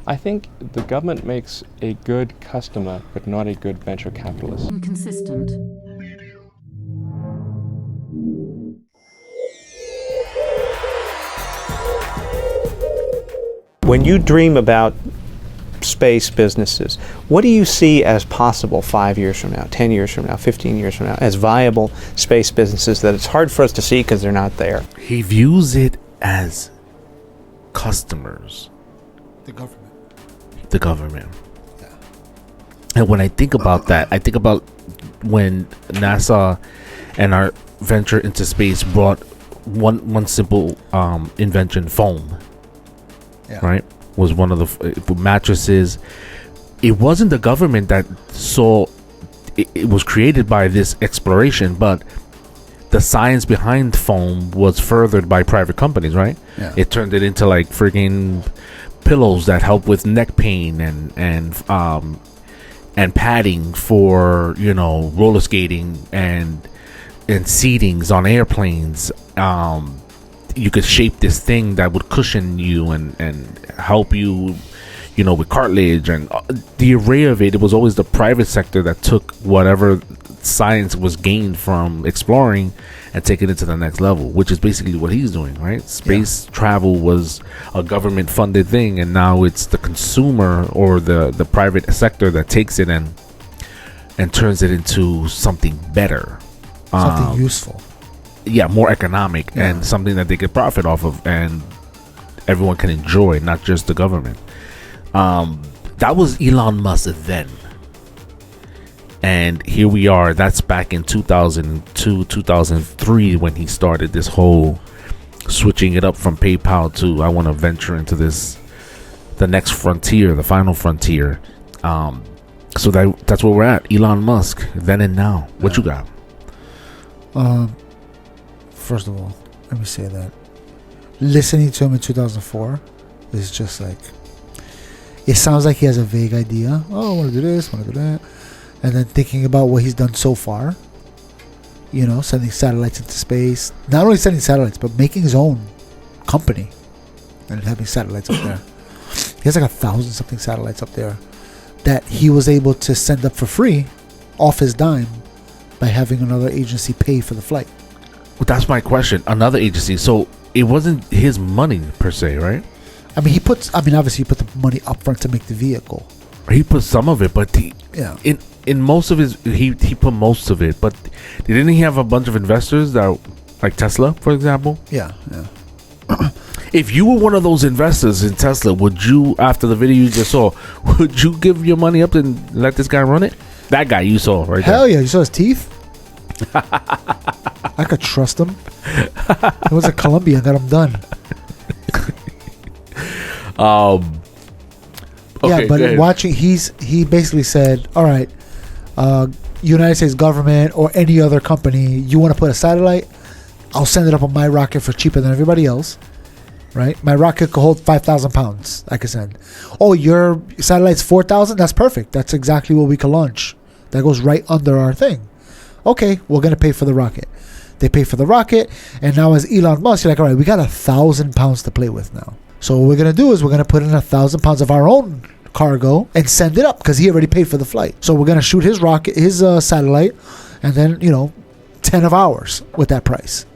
I think the government makes a good customer, but not a good venture capitalist. Inconsistent. When you dream about space businesses, what do you see as possible 5 years from now, 10 years from now, 15 years from now, as viable space businesses that it's hard for us to see because they're not there? He views it as customers. The government. The government. Yeah. And when I think about that, I think about when NASA and our venture into space brought one simple invention, foam. Yeah. Right? Was one of the mattresses. It wasn't the government that saw it was created by this exploration, but the science behind foam was furthered by private companies, right? Yeah. It turned it into like friggin' pillows that help with neck pain and padding for, you know, roller skating and seatings on airplanes. You could shape this thing that would cushion you and help you, you know, with cartilage and the array of it. It was always the private sector that took whatever science was gained from exploring and take it into the next level, which is basically what he's doing, right? Space travel was a government funded thing, and now it's the consumer or the private sector that takes it and turns it into something better, Something useful. yeah, more economic, and something that they could profit off of and everyone can enjoy, not just the government. That was Elon Musk then. And here we are. That's back in 2002, 2003 when he started this whole switching it up from PayPal to I want to venture into this, the next frontier, the final frontier. So that's where we're at. Elon Musk, then and now. What you got? First of all, let me say that listening to him in 2004 is just like, it sounds like he has a vague idea. Oh, I want to do this, I want to do that. And then thinking about what he's done so far, you know, sending satellites into space. Not only sending satellites, but making his own company and having satellites up there. He has like 1,000 something satellites up there that he was able to send up for free off his dime by having another agency pay for the flight. Well, that's my question. Another agency. So it wasn't his money per se, right? I mean, obviously he put the money up front to make the vehicle. He put some of it, but in most of his, he put most of it. But didn't he have a bunch of investors that, like Tesla, for example? Yeah. If you were one of those investors in Tesla, would you, after the video you just saw, would you give your money up and let this guy run it? That guy you saw right Hell yeah, you saw his teeth? I could trust him. It was a Colombian, got him done. Okay, yeah, but watching, he basically said, all right, United States government or any other company, you want to put a satellite, I'll send it up on my rocket for cheaper than everybody else, right? My rocket could hold 5,000 pounds. I could send. Oh, your satellite's 4,000? That's perfect. That's exactly what we can launch. That goes right under our thing. Okay, we're going to pay for the rocket. They pay for the rocket, and now as Elon Musk, you're like, all right, we got 1,000 pounds to play with now. So what we're going to do is we're going to put in 1,000 pounds of our own cargo and send it up because he already paid for the flight. So we're going to shoot his rocket, his satellite, and then, 10 of ours with that price.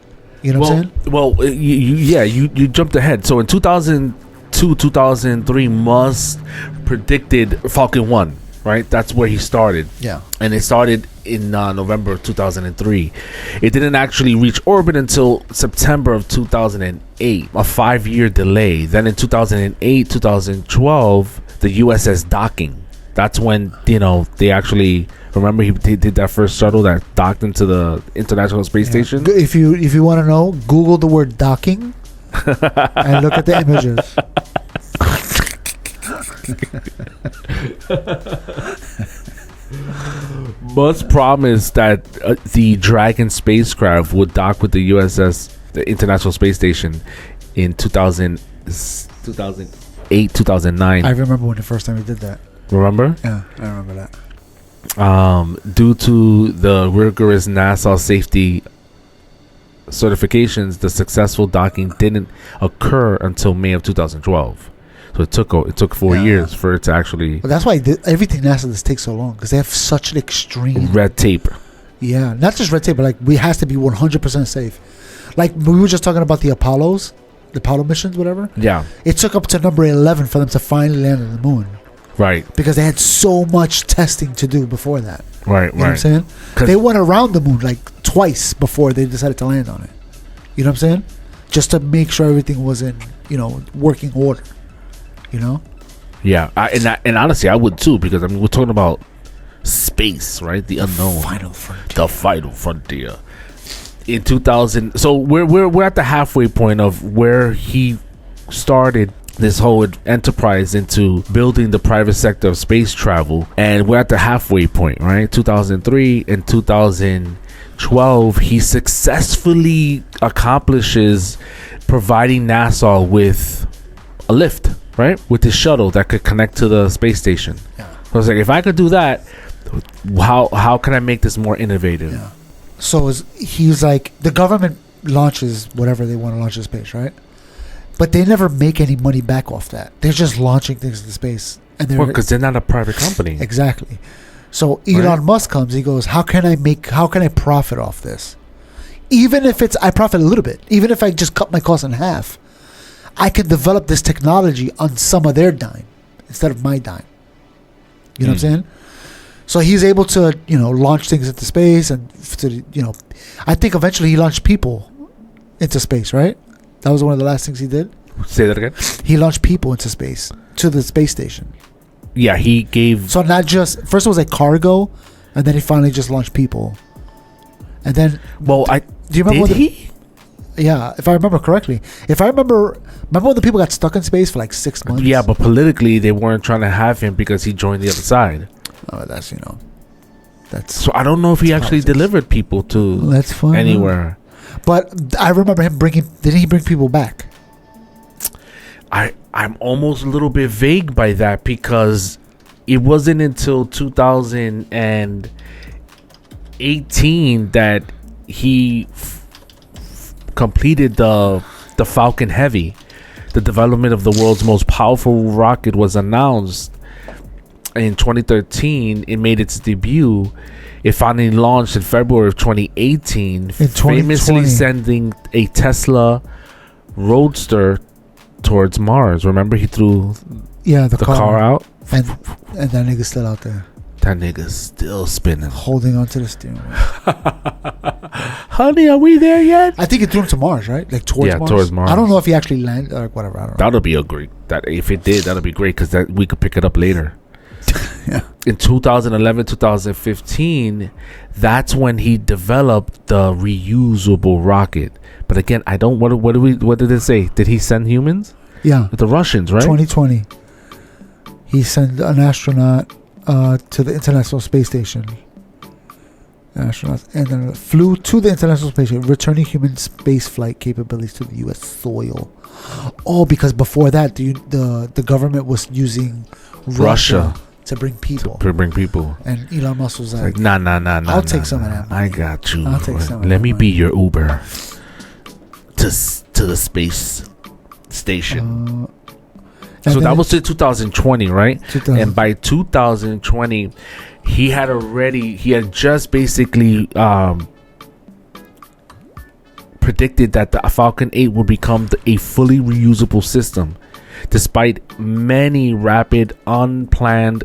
You know what I'm saying? Well, you jumped ahead. So in 2002, 2003, Musk predicted Falcon 1, right? That's where he started. Yeah. And it started in November of 2003. It didn't actually reach orbit until September of 2008, a 5-year delay. Then in 2008, 2012, the USS docking. That's when, they actually, remember they did that first shuttle that docked into the International Space Station? If you want to know, Google the word docking and look at the images. Musk promised that the Dragon spacecraft would dock with the USS, the International Space Station, in 2008, 2009. I remember when the first time he did that. Remember? Yeah, I remember that. Due to the rigorous NASA safety certifications, the successful docking didn't occur until May of 2012. So it took 4 years for it to actually But that's why everything NASA does take so long, because they have such an extreme red tape. Yeah, not just red tape, but like we has to be 100% safe. Like we were just talking about the Apollo missions, whatever. Yeah, It took up to number 11 for them to finally land on the moon right, because they had so much testing to do before that. right, You know what I'm right. saying? 'Cause- They went around the moon like twice before they decided to land on it. You know what I'm saying? Just to make sure everything was in, working order. You know? Yeah, and honestly, I would too, because I mean we're talking about space, right? The unknown, Final frontier. the final frontier. In 2000, so we're at the halfway point of where he started this whole enterprise into building the private sector of space travel, and we're at the halfway point, right? 2003 and 2012, he successfully accomplishes providing NASA with a lift, right, with his shuttle that could connect to the space station. Yeah. So I was like, if I could do that, how can I make this more innovative? Yeah. So he's like, the government launches whatever they want to launch in space, right? But they never make any money back off that. They're just launching things into space, and they're Because they're not a private company. exactly. So Elon Right. Musk comes. He goes, how can I profit off this? Even if I profit a little bit, even if I just cut my costs in half, I can develop this technology on some of their dime instead of my dime. You know what I'm saying? So he's able to, launch things into space, and I think eventually he launched people into space, right? That was one of the last things he did. Say that again. He launched people into space to the space station. Yeah, he gave. So not just first it was like cargo, and then he finally just launched people, and then Well, do you remember did he? Yeah, if I remember correctly. Remember when the people got stuck in space for like 6 months? Yeah, but politically they weren't trying to have him because he joined the other side. Oh, that's that's So I don't know if he actually politics. delivered people to Let's find out. anywhere. But I remember him didn't he bring people back? I'm almost a little bit vague by that, because it wasn't until 2018 that he completed the Falcon Heavy. The development of the world's most powerful rocket was announced in 2013. It made its debut. It finally launched in February of 2018, famously 2020. sending a Tesla Roadster towards Mars. Remember, he threw Yeah, the car out? and that nigga's still out there That nigga's still spinning. holding onto the steering wheel. Honey, are we there yet? I think it threw him to Mars, right? Like towards Yeah, Mars. towards Mars. I don't know if he actually landed or whatever. I don't know. That'll be a great. That if it did, that'll be great, because that we could pick it up later. Yeah. In 2011, 2015, that's when he developed the reusable rocket. But again, I don't. What did it say? Did he send humans? Yeah. The Russians, right? 2020. He sent an astronaut to the International Space Station. Astronauts and then flew to the International Space Station, returning human space flight capabilities to the U.S. soil. Oh, because before that, the government was using Russia to bring people. To bring people. And Elon Musk was like, Nah. I'll take some of that money. I got you. I'll take some of Let that me money. be your Uber to the space station. So that was in 2020, right? 2000. And by 2020, he had just basically predicted that the Falcon 8 would become a fully reusable system, despite many rapid, unplanned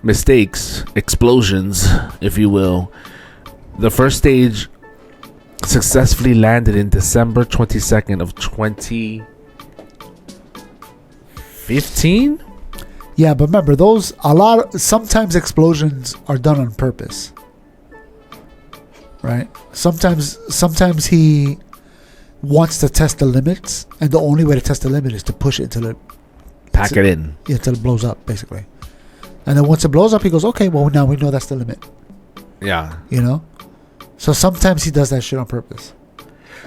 mistakes, explosions, if you will. The first stage successfully landed in December 22nd of 2015. Yeah, but remember, sometimes explosions are done on purpose. Right? Sometimes he wants to test the limits, and the only way to test the limit is to push it until it blows up, basically. And then once it blows up, he goes, okay, well, now we know that's the limit. Yeah. So sometimes he does that shit on purpose.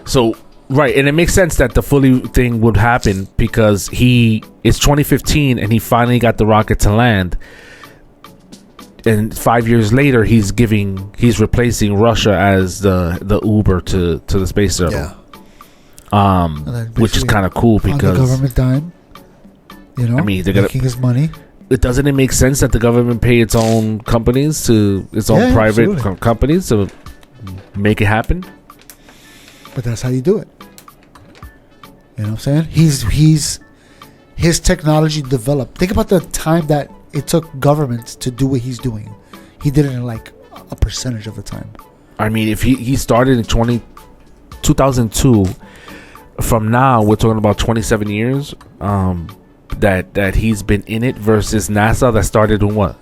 So, right, and it makes sense that the fully thing would happen because it's 2015 and he finally got the rocket to land. And 5 years later, he's replacing Russia as the Uber to the space shuttle. Yeah. then which is basically kind of cool on the because government dime. You know, I mean, they're gonna- making his money. doesn't it make sense that the government pay its own companies to its own Yeah, private absolutely. companies to make it happen? But that's how you do it. You know what I'm saying? His technology developed. Think about the time that it took governments to do what he's doing. He did it in like a percentage of the time. I mean, if he started in 2002, from now we're talking about 27 years that he's been in it versus NASA that started in what?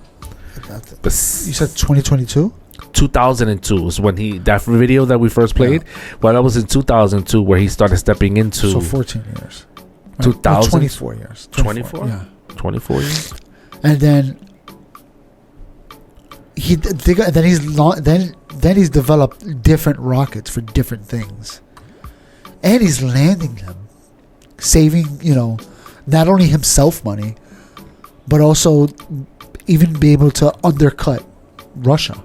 You said 2022? 2002 is when that video that we first played. Well, that was in 2002 where he started stepping into. So 14 years. Right? 2000? 24 years. 24? Yeah. 24 years. And then then he's developed different rockets for different things, and he's landing them, saving not only himself money, but also even be able to undercut Russia.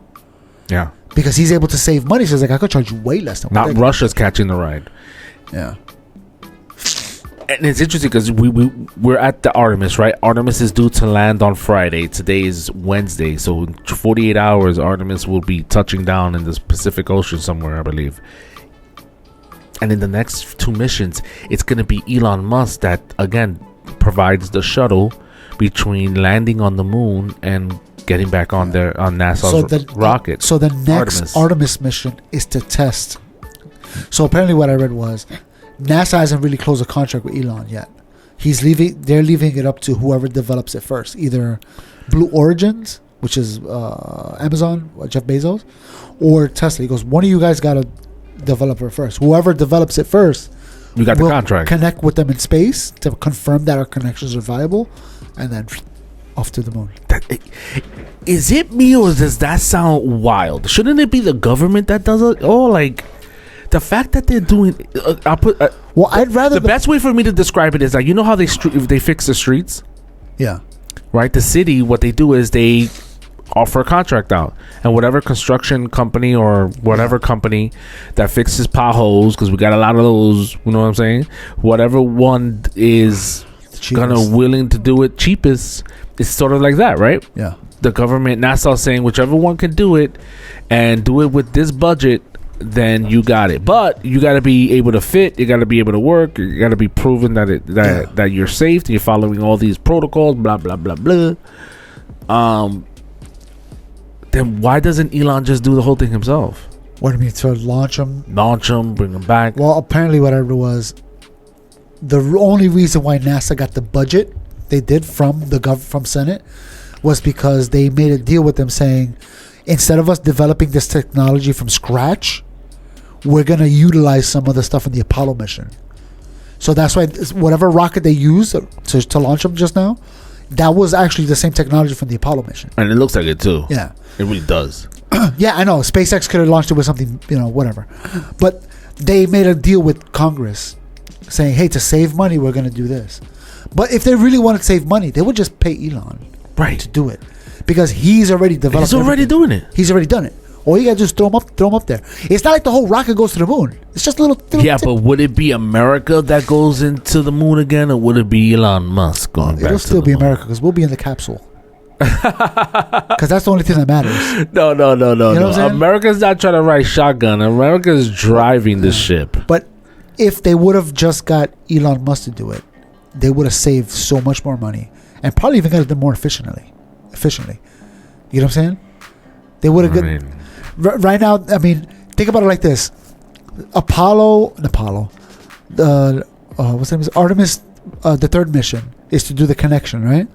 Yeah. Because he's able to save money, so he's like, I could charge you way less than what Not they're Russia's catching the ride. Yeah. And it's interesting because we're at the Artemis, right? Artemis is due to land on Friday. Today is Wednesday, so in 48 hours, Artemis will be touching down in the Pacific Ocean somewhere, I believe. And in the next 2 missions, it's going to be Elon Musk that again provides the shuttle between landing on the moon and getting back on NASA's rocket. So the next Artemis mission is to test. So apparently, what I read was NASA hasn't really closed a contract with Elon yet. They're leaving it up to whoever develops it first, either Blue Origins, which is Amazon, Jeff Bezos, or Tesla. He goes, one of you guys got to develop it first. Whoever develops it first, you got the contract. Connect with them in space to confirm that our connections are viable, and then off to the moon. Is it me or does that sound wild? Shouldn't it be the government that does it? Oh, like the fact that they're doing. Well, I'd rather the best way for me to describe it is like, you know how they fix the streets. Yeah. Right. The city, what they do is they offer a contract out, and whatever construction company or whatever company that fixes potholes, because we got a lot of those. You know what I'm saying? Whatever one is willing to do it cheapest. It's sort of like that, right? Yeah. The government, NASA saying whichever one can do it and do it with this budget, then you got it. But you got to be able to fit. You got to be able to work. You got to be proven that you're safe. You're following all these protocols. Blah blah blah blah. Then why doesn't Elon just do the whole thing himself? What do you mean, to launch them? Launch them, bring them back. Well, apparently, what I read was the only reason why NASA got the budget they did from from Senate was because they made a deal with them saying, instead of us developing this technology from scratch, we're going to utilize some of the stuff in the Apollo mission. So that's why whatever rocket they used to launch them just now, that was actually the same technology from the Apollo mission. And it looks like it too. Yeah. It really does. Yeah, I know. SpaceX could have launched it with something, whatever. But they made a deal with Congress saying, hey, to save money, we're going to do this. But if they really wanted to save money, they would just pay Elon to do it. Because he's already developed doing it. He's already done it. All you got to do is throw him up there. It's not like the whole rocket goes to the moon. It's just a little yeah, but would it be America that goes into the moon again, or would it be Elon Musk going back to the moon? It'll still be America because we'll be in the capsule. Because that's the only thing that matters. No. America's not trying to ride shotgun. America's driving the ship. But if they would have just got Elon Musk to do it, they would have saved so much more money and probably even got it done more efficiently. You know what I'm saying? They would have got right now. I mean, think about it like this: Apollo, what's the name? Artemis. The third mission is to do the connection, right?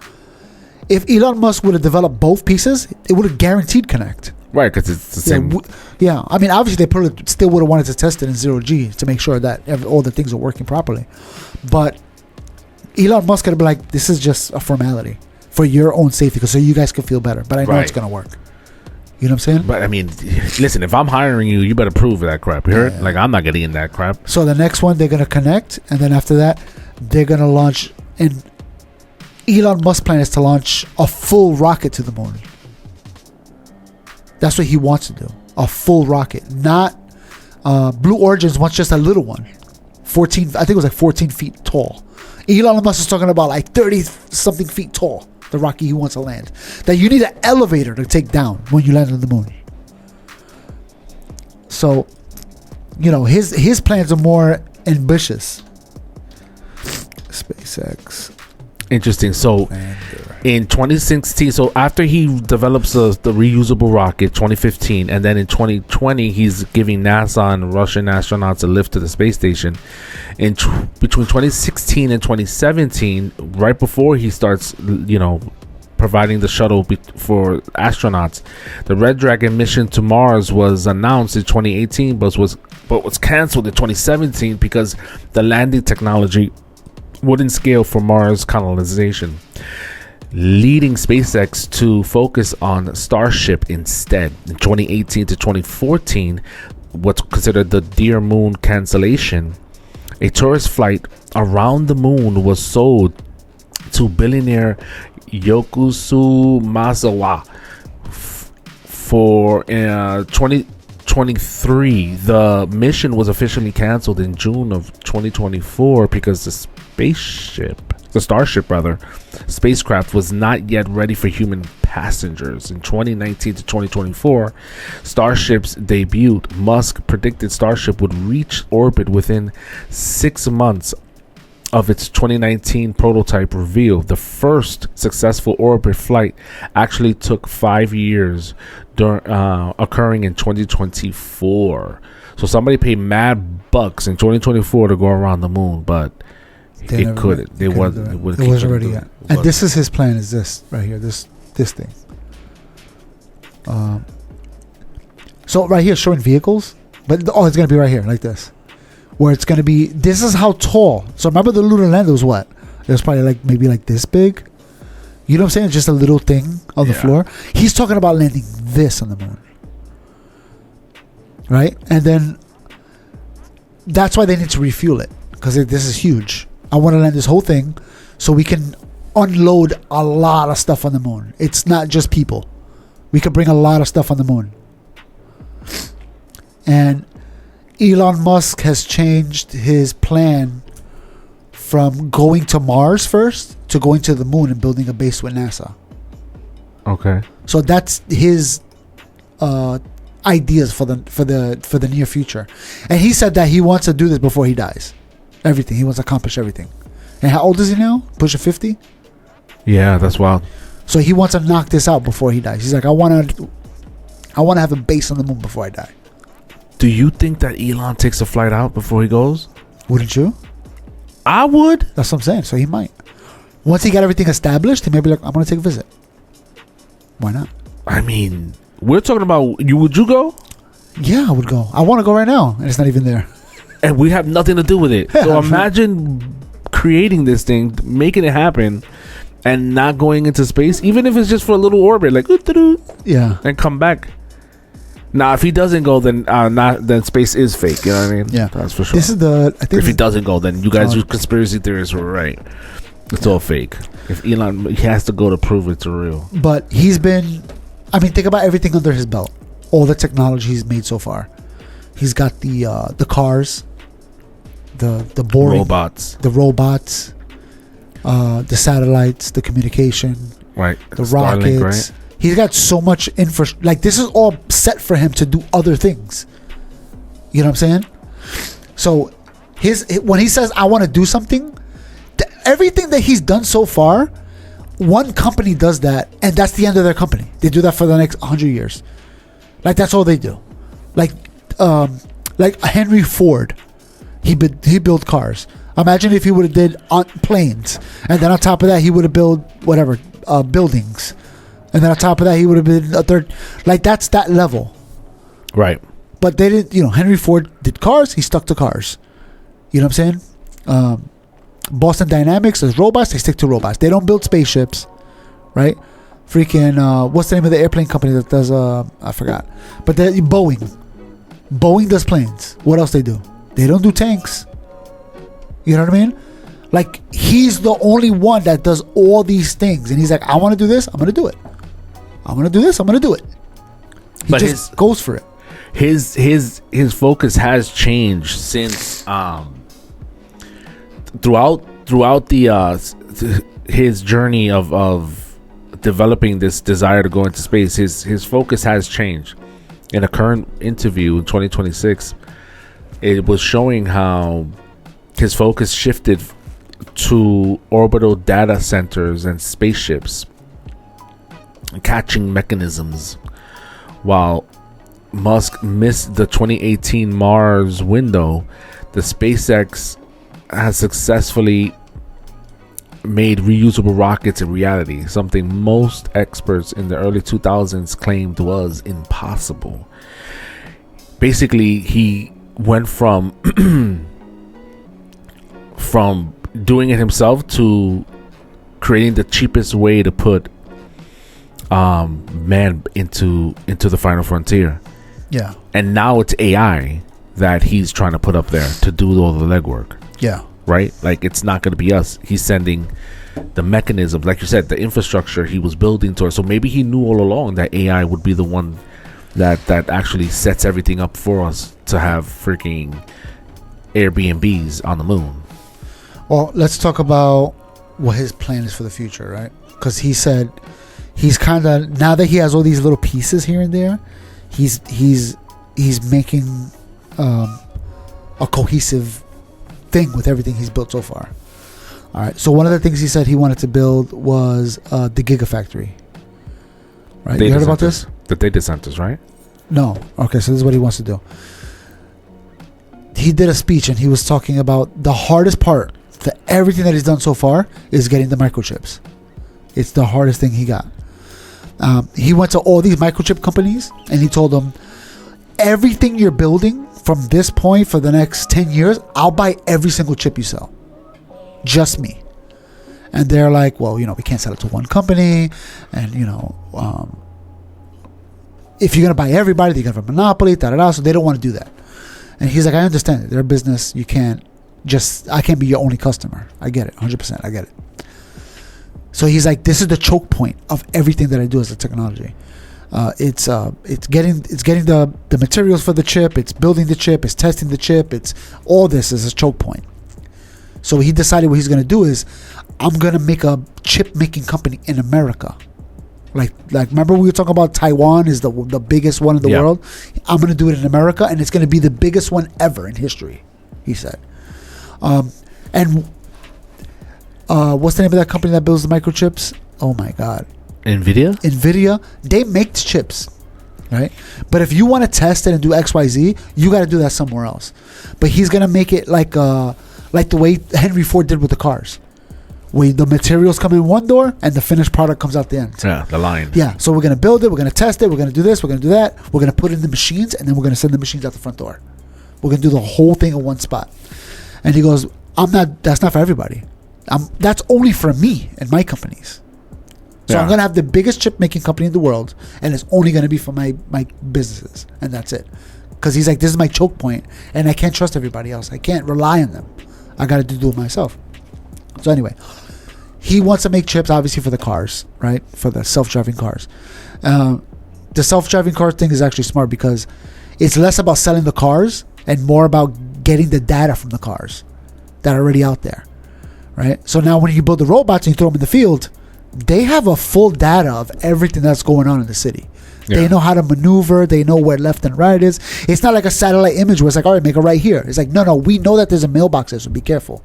If Elon Musk would have developed both pieces, it would have guaranteed connect. Right, because it's the same. Yeah, I mean, obviously they probably still would have wanted to test it in 0G to make sure that all the things are working properly. But Elon Musk could have been like, this is just a formality for your own safety, so you guys can feel better. But I know it's going to work. You know what I'm saying? But I mean, listen, if I'm hiring you, you better prove that crap. You heard? Yeah. Like, I'm not getting in that crap. So the next one, they're going to connect. And then after that, they're going to launch. And Elon Musk's plan is to launch a full rocket to the moon. That's what he wants to do. A full rocket. Not Blue Origins wants just a little one. 14. I think it was like 14 feet tall. Elon Musk is talking about like 30 something feet tall. The rocket he wants to land. That you need an elevator to take down when you land on the moon. So, you know, his plans are more ambitious. SpaceX. Interesting. So in 2016, so after he develops the reusable rocket, 2015, and then in 2020, he's giving NASA and Russian astronauts a lift to the space station. Between 2016 and 2017, right before he starts, you know, providing the shuttle for astronauts, the Red Dragon mission to Mars was announced in 2018, but was canceled in 2017 because the landing technology wouldn't scale for Mars colonization, leading SpaceX to focus on Starship instead. In 2018 to 2014, what's considered the Dear Moon cancellation, a tourist flight around the moon was sold to billionaire Yokusu Masawa for 2023. The mission was officially canceled in June of 2024 because the Starship spacecraft was not yet ready for human passengers. In 2019 to 2024, Starship's debut, Musk predicted Starship would reach orbit within 6 months of its 2019 prototype reveal. The first successful orbit flight actually took 5 years, occurring in 2024. So somebody paid mad bucks in 2024 to go around the moon, but it couldn't. It wasn't ready yet. And this is his plan. Is this right here? This thing. So right here showing vehicles, but it's gonna be right here like this, where it's gonna be. This is how tall. So remember the lunar lander was what? It was probably like maybe like this big. You know what I'm saying? Just a little thing on the floor. He's talking about landing this on the moon, right? And then that's why they need to refuel it, because this is huge. I want to land this whole thing so we can unload a lot of stuff on the moon. It's not just people. We could bring a lot of stuff on the moon. And Elon Musk has changed his plan from going to Mars first to going to the moon and building a base with NASA. Okay. So that's his ideas for the near future. And he said that he wants to do this before he dies. Everything. He wants to accomplish everything. And how old is he now? Pushing 50? Yeah, that's wild. So he wants to knock this out before he dies. He's like, I want to have a base on the moon before I die. Do you think that Elon takes a flight out before he goes? Wouldn't you? I would. That's what I'm saying. So he might. Once he got everything established, he may be like, I'm going to take a visit. Why not? I mean, we're talking about you. Would you go? Yeah, I would go. I want to go right now. And it's not even there. And we have nothing to do with it. So imagine creating this thing, making it happen, and not going into space, even if it's just for a little orbit, like yeah, and come back. Now, if he doesn't go, then then space is fake. You know what I mean? Yeah, that's for sure. This is I think if he doesn't go, then you guys, conspiracy theorists, were right. It's all fake. If Elon, he has to go to prove it's real. But he's been. I mean, think about everything under his belt. All the technology he's made so far. He's got the cars, the boring robots, the satellites, the communication, right? The rockets. Starlink, right? He's got so much infrastructure. Like, this is all set for him to do other things. You know what I'm saying? So when he says I want to do something, everything that he's done so far, one company does that, and that's the end of their company. They do that for the next 100 years. Like, that's all they do. Like Henry Ford, he built cars. Imagine if he would have did planes, and then on top of that he would have built whatever buildings, and then on top of that he would have been a third. Like, that's that level, right? But they didn't. You know, Henry Ford did cars. He stuck to cars. You know what I'm saying? Boston Dynamics is robots. They stick to robots. They don't build spaceships, right? Freaking what's the name of the airplane company that does? I forgot. But Boeing. Boeing does planes. What else they do? They don't do tanks. You know what I mean? Like, he's the only one that does all these things, and he's like, I want to do this. I'm going to do it. I want to do this. I'm going to do it. He but just goes for it. His focus has changed since throughout his journey of developing this desire to go into space, his focus has changed. In a current interview in 2026, it was showing how his focus shifted to orbital data centers and spaceships, catching mechanisms, while Musk missed the 2018 Mars window. The SpaceX has successfully made reusable rockets a reality, something most experts in the early 2000s claimed was impossible. Basically, he went from doing it himself to creating the cheapest way to put man into the final frontier. Yeah. And now it's AI that he's trying to put up there to do all the legwork. Yeah. Right? Like, it's not going to be us. He's sending the mechanisms, like you said, the infrastructure he was building towards. So maybe he knew all along that AI would be the one that actually sets everything up for us to have freaking Airbnbs on the moon. Well, let's talk about what his plan is for the future, right? Because he said he's kind of, now that he has all these little pieces here and there, he's making a cohesive thing with everything he's built so far. All right. So one of the things he said he wanted to build was the Gigafactory. Right. You heard about this? The data centers, right? No. Okay. So this is what he wants to do. He did a speech and he was talking about the hardest part to everything that he's done so far is getting the microchips. It's the hardest thing he got. He went to all these microchip companies and he told them, everything you're building from this point for the next 10 years, I'll buy every single chip you sell. Just me. And they're like, well, we can't sell it to one company. And, if you're going to buy everybody, they're going to have a monopoly, so they don't want to do that. And he's like, I understand it. They're a business. I can't be your only customer. I get it. 100%. I get it. So he's like, this is the choke point of everything that I do as a technology. It's getting the materials for the chip. It's building the chip. It's testing the chip. It's all this is a choke point. So he decided what he's going to do is, I'm going to make a chip making company in America. Like remember we were talking about Taiwan is the biggest one in the world? I'm going to do it in America, and it's going to be the biggest one ever in history, he said. And what's the name of that company that builds the microchips? Oh my God. NVIDIA, they make chips, right? But if you want to test it and do XYZ, you got to do that somewhere else. But he's going to make it like the way Henry Ford did with the cars. Where the materials come in one door and the finished product comes out the end. Yeah, the line. Yeah, so we're going to build it, we're going to test it, we're going to do this, we're going to do that, we're going to put it in the machines, and then we're going to send the machines out the front door. We're going to do the whole thing in one spot. And he goes, that's not for everybody. That's only for me and my companies. So I'm going to have the biggest chip making company in the world, and it's only going to be for my businesses, and that's it. Because he's like, this is my choke point, and I can't trust everybody else. I can't rely on them. I got to do it myself. So anyway, he wants to make chips, obviously, for the cars, right? For the self-driving cars. The self-driving car thing is actually smart because it's less about selling the cars and more about getting the data from the cars that are already out there, right? So now when you build the robots and you throw them in the field, they have a full data of everything that's going on in the city. Yeah. They know how to maneuver. They know where left and right is. It's not like a satellite image where it's like, all right, make a right here. It's like, no, we know that there's a mailbox there, so be careful.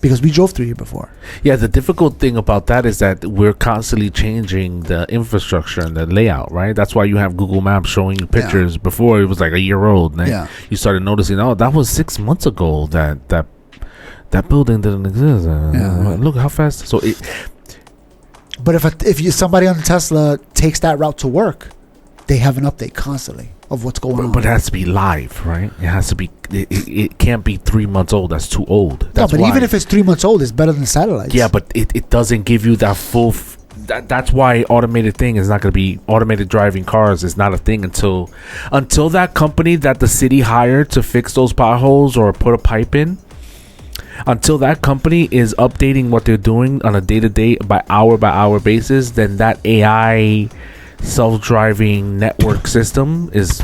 Because we drove through here before. Yeah, the difficult thing about that is that we're constantly changing the infrastructure and the layout, right? That's why you have Google Maps showing you pictures. Yeah. Before it was like a year old. And you started noticing, that was 6 months ago that building didn't exist. Look how fast. So it. But if somebody on Tesla takes that route to work, they have an update constantly of what's going on. But it has to be live, right? It has to be. It can't be 3 months old. That's too old. That's no, but even if it's 3 months old, it's better than satellites. Yeah, but it doesn't give you that full. That's why automated thing is not going to be automated driving cars is not a thing until that company that the city hired to fix those potholes or put a pipe in. Until that company is updating what they're doing on a day-to-day by hour basis, then that AI self-driving network system is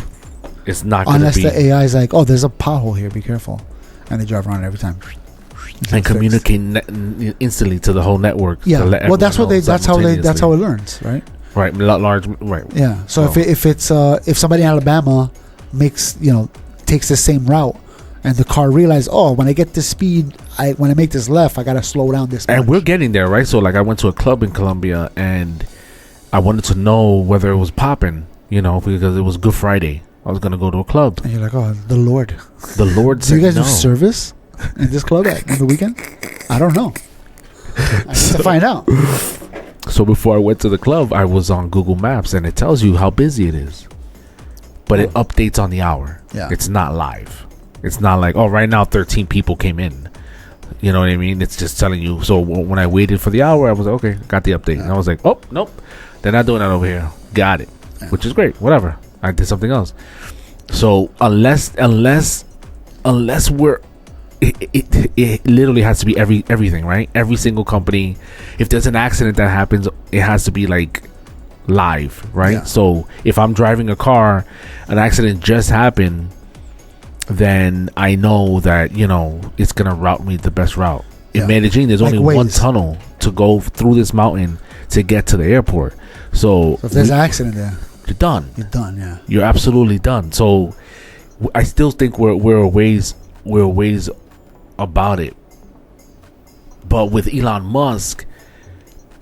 not going to be. Unless the AI is like, oh, there's a pothole here, be careful, and they drive around every time. and communicate instantly to the whole network. Yeah. to let Well, that's what everyone they. know That's how they. That's how it simultaneously. learns, right? Right, large. Right. Yeah. So Oh. if somebody in Alabama takes the same route, and the car realizes, oh, when I get this speed, when I make this left, I gotta slow down this. And much. we're getting there, right? So, like, I went to a club in Colombia, and I wanted to know whether it was popping, because it was Good Friday. I was gonna go to a club. And you're like, oh, the Lord. The Lord Do said you guys no. do service in this club on the weekend? I don't know. I need to find out. So before I went to the club, I was on Google Maps, and it tells you how busy it is, but it updates on the hour. Yeah. It's not live. It's not like, oh, right now 13 people came in. You know what I mean? It's just telling you. So when I waited for the hour, I was like, okay, got the update. And I was like, oh, nope, they're not doing that over here. Got it, which is great. Whatever. I did something else. So unless we're, it literally has to be everything, right? Every single company. If there's an accident that happens, it has to be like live, right? Yeah. So if I'm driving a car, an accident just happened, then I know that it's gonna route me the best route. In Medellin, there's Like only one Waze. tunnel to go through this mountain to get to the airport. So If there's an accident there, you're done. you're done. Yeah. You're absolutely done. So I still think we're a ways about it. But with Elon Musk,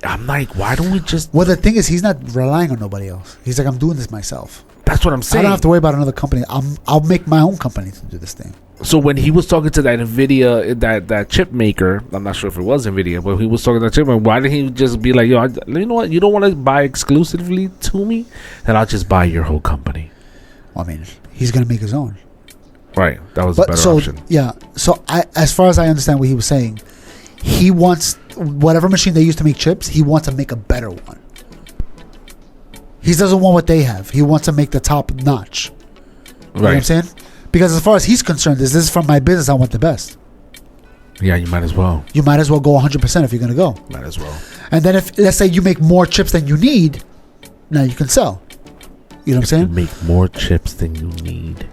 I'm like, why don't we just? Well, the thing is, he's not relying on nobody else. He's like, I'm doing this myself. That's what I'm I saying. don't have to worry about another company. I'll make my own company to do this thing. So when he was talking to that Nvidia, that chip maker, I'm not sure if it was Nvidia, but he was talking to that chip maker. Why didn't he just be like, yo, you know what? You don't want to buy exclusively to me, then I'll just buy your whole company. Well, I mean, he's gonna make his own. Right. That was a better option. Yeah. So as far as I understand what he was saying, he wants whatever machine they use to make chips. He wants to make a better one. He doesn't want what they have. He wants to make the top notch. You know what I'm saying? Because as far as he's concerned, this is from my business. I want the best. Yeah, you might as well. You might as well go 100% if you're gonna go. Might as well. And then if let's say you make more chips than you need, now you can sell. You know what I'm You saying? make more chips than you need.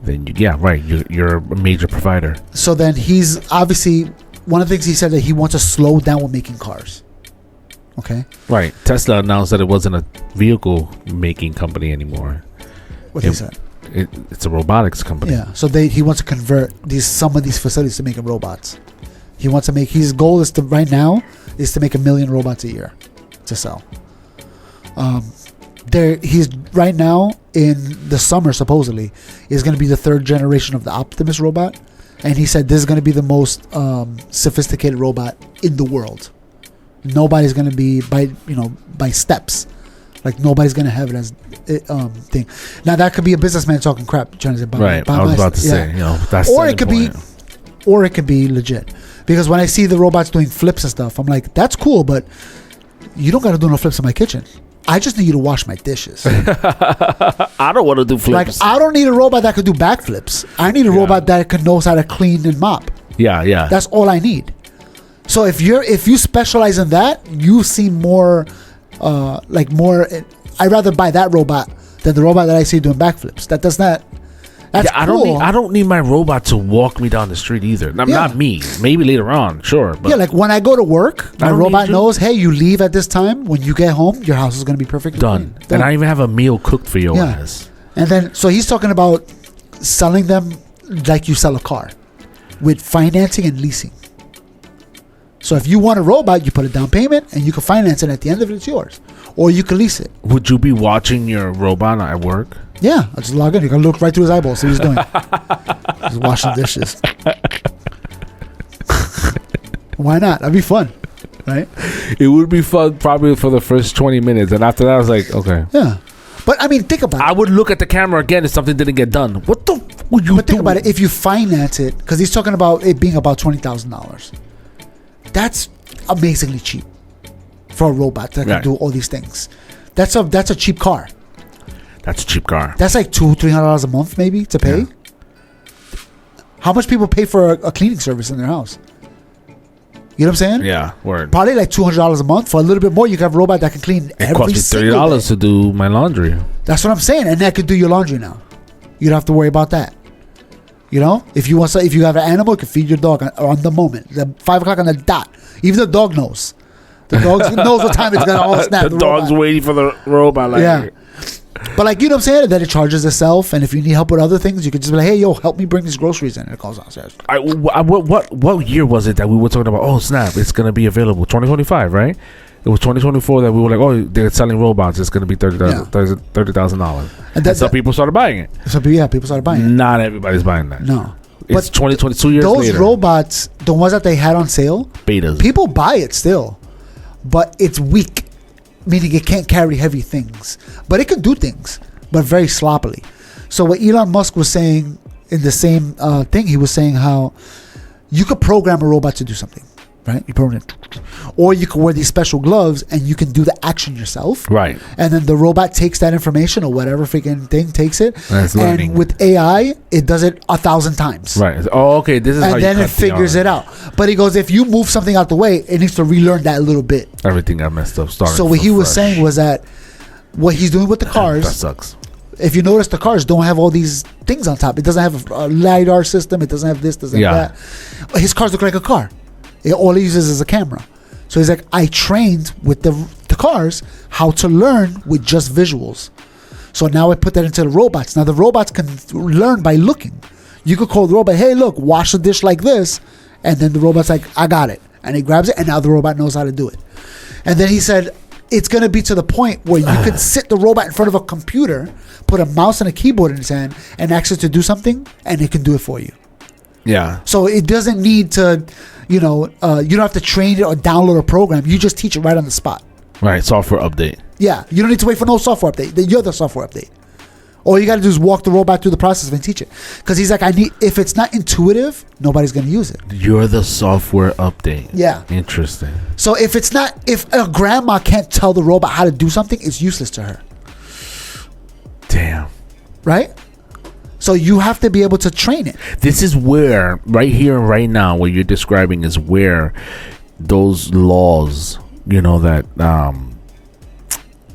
Then you're a major provider. So then he's obviously one of the things he said that he wants to slow down with making cars. Okay. Right. Tesla announced that it wasn't a vehicle making company anymore. What he said. It's a robotics company. Yeah. So he wants to convert some of these facilities to making robots. He wants to make his goal is to right now is to make 1 million robots a year to sell. He's right now in the summer supposedly is going to be the 3rd generation of the Optimus robot, and he said this is going to be the most sophisticated robot in the world. Nobody's going to be by steps, like nobody's going to have it as thing. Now that could be a businessman talking crap, trying to say, right. I was about to say, that's or it could be legit, because when I see the robots doing flips and stuff, I'm like, that's cool, but you don't got to do no flips in my kitchen. I just need you to wash my dishes. I don't want to do flips. Like, I don't need a robot that could do backflips. I need a robot that knows how to clean and mop. Yeah. That's all I need. So if you specialize in that, you seem more more. I'd rather buy that robot than the robot that I see doing backflips. That does not. That's cool. I don't need my robot to walk me down the street either. Not me. Maybe later on, sure. But yeah, like when I go to work, my robot knows, hey, you leave at this time. When you get home, your house is going to be perfectly done. clean. And I even have a meal cooked for your ass. And then, so he's talking about selling them like you sell a car, with financing and leasing. So if you want a robot, you put a down payment and you can finance it. At the end of it, it's yours, or you can lease it. Would you be watching your robot at work? Yeah, I just log in. You can look right through his eyeballs. See what he's doing. He's washing dishes. Why not? That'd be fun, right? It would be fun probably for the first 20 minutes, and after that, I was like, okay. Yeah, but I mean, think about it. I would look at the camera again if something didn't get done. What the would you do? But think about it. If you finance it, because he's talking about it being about $20,000. That's amazingly cheap for a robot that can do all these things. That's a cheap car. That's a cheap car. That's like $200-300 a month maybe to pay. Yeah. How much people pay for a cleaning service in their house? You know what I'm saying? Yeah, word. Probably like $200 a month. For a little bit more, you can have a robot that can clean every single day. It costs me $30 to do my laundry. That's what I'm saying, and that could do your laundry now. You don't have to worry about that. You know, if you have an animal, you can feed your dog on the moment, the 5 o'clock on the dot. Even the dog knows. The dog knows what time it's gonna all snap. The dog's robot. waiting for the robot. Like, Yeah. But like, you know what I'm saying? That it charges itself, and if you need help with other things, you could just be like, hey, yo, help me bring these groceries in. And it calls downstairs. What year was it that we were talking about? Oh snap! It's gonna be available 2025, right? It was 2024 that we were like, oh, they're selling robots. It's gonna be $30,000. And so people started buying it. So people started buying it. Not everybody's buying that. No. It's But 2022 years those later. robots, the ones that they had on sale, Betas. people buy it still, but it's weak, meaning it can't carry heavy things. But it can do things, but very sloppily. So what Elon Musk was saying in the same thing, he was saying how you could program a robot to do something, right? You program it. Or you can wear these special gloves and you can do the action yourself. Right. And then the robot takes that information or whatever freaking thing takes it. And it's learning. And with AI, it does it 1,000 times. Right. Oh, okay. This is how And you then cut it figures the it out. But he goes, if you move something out the way, it needs to relearn that little bit. Everything got messed up. Starting So what from he was fresh. saying was that what he's doing with the That cars, sucks. if you notice, the cars don't have all these things on top. It doesn't have a LiDAR system. It doesn't have this, doesn't have that. His cars look like a car. All he uses is a camera. So he's like, I trained with the cars how to learn with just visuals. So now I put that into the robots. Now the robots can learn by looking. You could call the robot, hey, look, wash the dish like this. And then the robot's like, I got it. And he grabs it, and now the robot knows how to do it. And then he said, it's going to be to the point where you could sit the robot in front of a computer, put a mouse and a keyboard in his hand, and ask it to do something, and it can do it for you. Yeah. So it doesn't need to, you don't have to train it or download a program. You just teach it right on the spot. Right. Software update. Yeah. You don't need to wait for no software update. You're the software update. All you got to do is walk the robot through the process and teach it. Because he's like, if it's not intuitive, nobody's going to use it. You're the software update. Yeah. Interesting. So if a grandma can't tell the robot how to do something, it's useless to her. Damn. Right? So you have to be able to train it. This is where, right here and right now, what you're describing is where those laws, that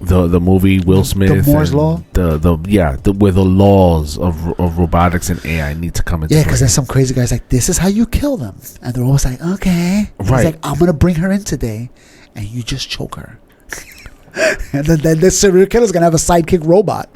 the movie Will Smith, the Moore's and Law, where the laws of robotics and AI need to come into. Yeah, because there's some crazy guys like, this is how you kill them, and they're always like, okay, and right. he's like, I'm gonna bring her in today, and you just choke her. And then the serial killer's gonna have a sidekick robot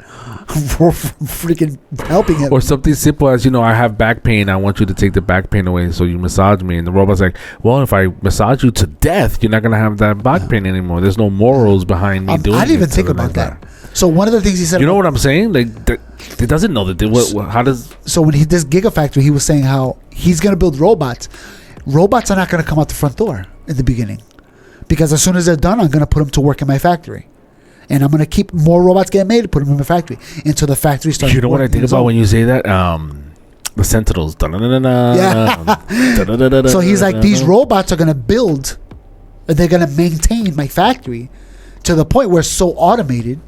for freaking helping him. Or something simple as, I have back pain. I want you to take the back pain away, so you massage me. And the robot's like, well, if I massage you to death, you're not going to have that back pain anymore. There's no morals behind me doing it. I didn't even think about that. So one of the things he said... You know what I'm saying? Like, it doesn't know that. How does... So when he does Gigafactory, he was saying how he's going to build robots. Robots are not going to come out the front door in the beginning. Because as soon as they're done, I'm going to put them to work in my factory. And I'm going to keep more robots getting made, put them in my factory until the factory starts. You know what I think about when you say that? The Sentinels. Yeah. So he's like, these robots are going to build, they're going to maintain my factory to the point where it's so automated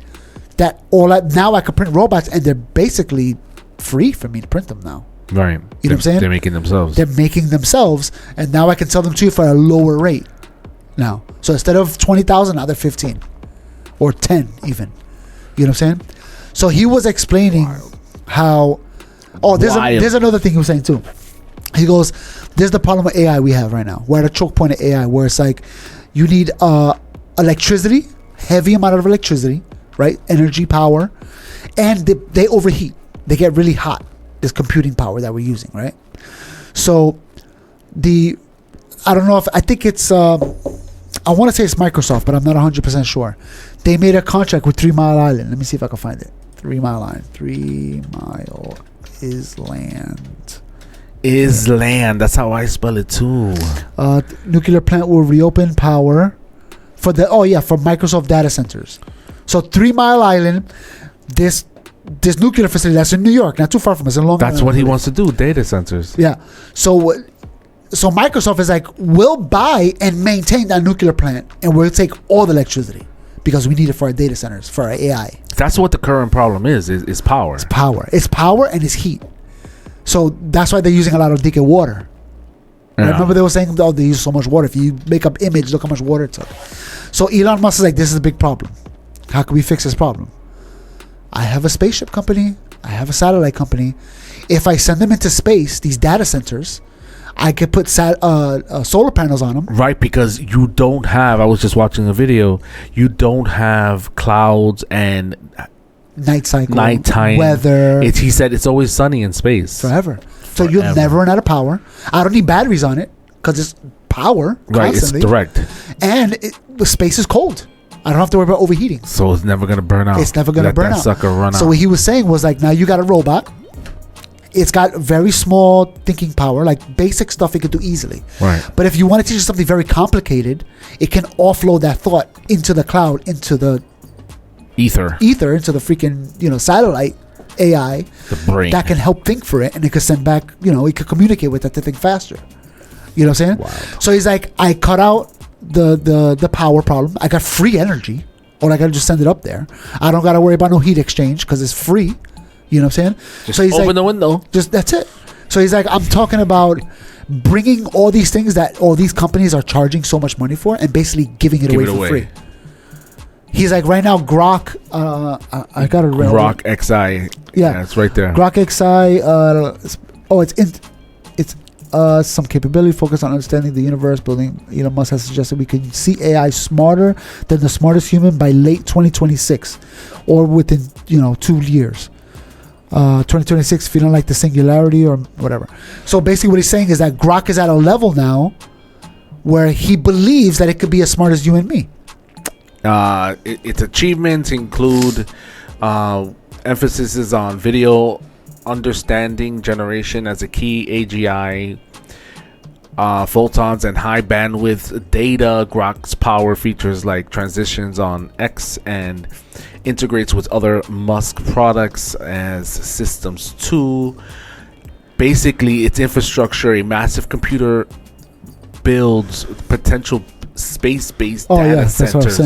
that now I can print robots and they're basically free for me to print them now. Right. You know what I'm saying? They're making themselves. They're making themselves, and now I can sell them to you for a lower rate now. So instead of 20,000, now they're 15 or 10 even. You know what I'm saying? So he was explaining how... Oh, there's another thing he was saying too. He goes, there's the problem with AI we have right now. We're at a choke point of AI where it's like you need electricity, heavy amount of electricity, right? Energy, power, and they overheat. They get really hot, this computing power that we're using, right? So I don't know if, I think it's, I want to say it's Microsoft, but I'm not 100% sure. They made a contract with 3 Mile Island. Let me see if I can find it. 3 Mile Island. 3 Mile is land. Is land. That's how I spell it too. Nuclear plant will reopen power for Microsoft data centers. So 3 Mile Island, this nuclear facility that's in New York, not too far from us, in Long Island. That's what he wants to do, data centers. Yeah. So Microsoft is like, we'll buy and maintain that nuclear plant, and we'll take all the electricity because we need it for our data centers, for our AI. That's what the current problem is power. It's power. It's power and it's heat. So that's why they're using a lot of decayed water. Yeah. Remember they were saying, they use so much water. If you make up image, look how much water it took. So Elon Musk is like, this is a big problem. How can we fix this problem? I have a spaceship company. I have a satellite company. If I send them into space, these data centers, I could put solar panels on them. Right, because you don't have, I was just watching a video, you don't have clouds and Night cycle, nighttime weather. He said it's always sunny in space. Forever. So you'll never run out of power. I don't need batteries on it because it's power Right, constantly. it's direct. And the space is cold. I don't have to worry about overheating. So it's never going to burn out. It's never going to burn Let that out. sucker run out. So what he was saying was like, now you got a robot. It's got very small thinking power, like basic stuff it could do easily. Right. But if you want to teach it something very complicated, it can offload that thought into the cloud, into the ether, into the freaking satellite AI the brain. that can help think for it, and it could send back. It could communicate with it to think faster. You know what I'm saying? Wow. So he's like, I cut out the power problem. I got free energy, or I got to just send it up there. I don't got to worry about no heat exchange because it's free. You know what I'm saying? Just so he's open like, the window. Just that's it. So he's like, I'm talking about bringing all these things that all these companies are charging so much money for, and basically giving it away for free. He's like, right now, Grok. I got it. Grok XI. Yeah, it's right there. Grok XI. It's some capability focused on understanding the universe. Building. Elon Musk has suggested we can see AI smarter than the smartest human by late 2026, or within 2 years. 2026, feeling like the singularity or whatever. So basically, what he's saying is that Grok is at a level now where he believes that it could be as smart as you and me. Its achievements include emphasis on video understanding generation as a key, AGI, photons and high bandwidth data. Grok's power features like transitions on X and integrates with other Musk products as systems too. Basically, its infrastructure, a massive computer builds potential space-based data centers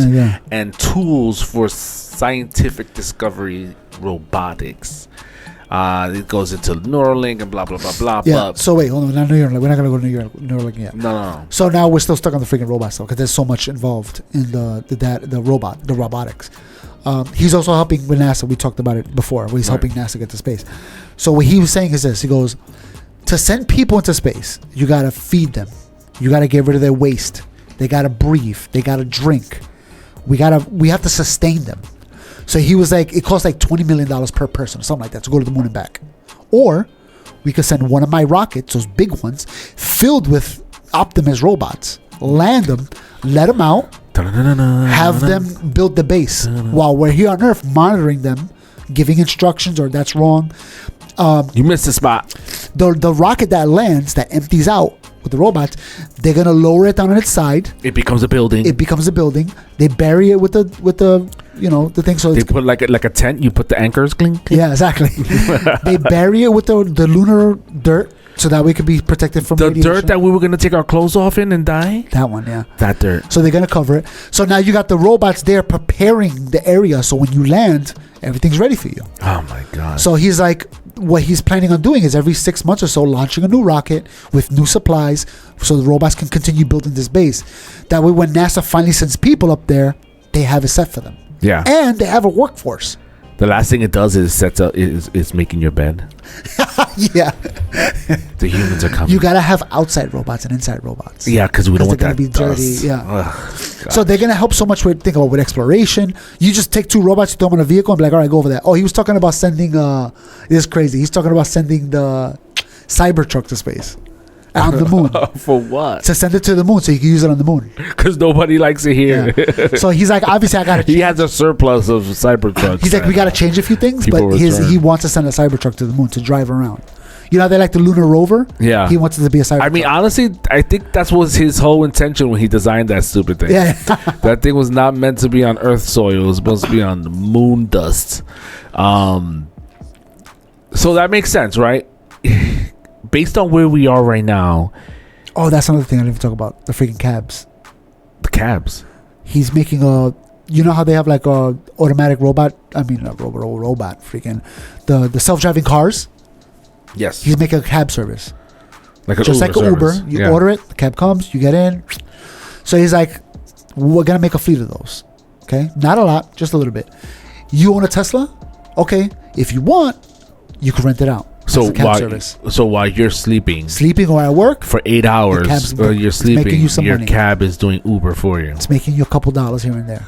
and tools for scientific discovery, robotics. It goes into Neuralink and blah blah blah blah. Yeah. So wait, hold on. Not Neuralink. We're not gonna go to Neuralink yet. No. So now we're still stuck on the freaking robot stuff because there's so much involved in the robotics. He's also helping with NASA. We talked about it before. Where he's helping NASA get to space. So what he was saying is this. He goes, to send people into space, you gotta feed them. You gotta get rid of their waste. They gotta breathe. They gotta drink. We have to sustain them. So he was like, it costs like $20 million per person or something like that to go to the moon and back. Or we could send one of my rockets, those big ones, filled with Optimus robots, land them, let them out, have them build the base while we're here on Earth monitoring them, giving instructions, or that's wrong. You missed the spot. The rocket that lands, that empties out with the robots, they're gonna lower it down on its side. It becomes a building. They bury it with the the thing. So they put like a tent. You put the anchors. Cling. Yeah, exactly. They bury it with the lunar dirt so that we could be protected from the radiation. dirt that we were gonna take our clothes off in and die. That one, yeah. That dirt. So they're gonna cover it. So now you got the robots there preparing the area. So when you land, everything's ready for you. Oh my god. So he's like, what he's planning on doing is every 6 months or so launching a new rocket with new supplies so the robots can continue building this base. That way when NASA finally sends people up there, they have it set for them. Yeah. And they have a workforce. The last thing it does is is making your bed. Yeah. The humans are coming. You gotta have outside robots and inside robots. Yeah, because we don't want they're that gonna be dirty. dust. Yeah. Ugh, so they're gonna help so much with exploration. You just take 2 robots, you throw them on a vehicle, and be like, all right, go over there. Oh, he was talking about sending. This is crazy. He's talking about sending the Cybertruck to space. On the moon. For what? To send it to the moon so you can use it on the moon. Because nobody likes it here. Yeah. So he's like, obviously, I got to change. He has a surplus of Cybertrucks. He's like, we got to change a few things, People but he wants to send a Cybertruck to the moon to drive around. You know, they like the lunar rover? Yeah. He wants it to be a Cybertruck. I mean, honestly, I think that was his whole intention when he designed that stupid thing. Yeah. That thing was not meant to be on Earth soil. It was supposed to be on the moon dust. So that makes sense, right? Based on where we are right now. Oh, that's another thing I didn't even talk about. The freaking cabs. The cabs. He's making you know how they have like a automatic robot? I mean, not robot, freaking. The self-driving cars? Yes. He's making a cab service. Like an just Uber like an Uber. service. You order it, the cab comes, you get in. So he's like, we're going to make a fleet of those. Okay? Not a lot, just a little bit. You own a Tesla? Okay. If you want, you can rent it out. So as a cab while service. while you're sleeping Sleeping or at work, for 8 hours, cab's or you're it's making sleeping, you some your money. cab is doing Uber for you. it's making you a couple dollars here and there.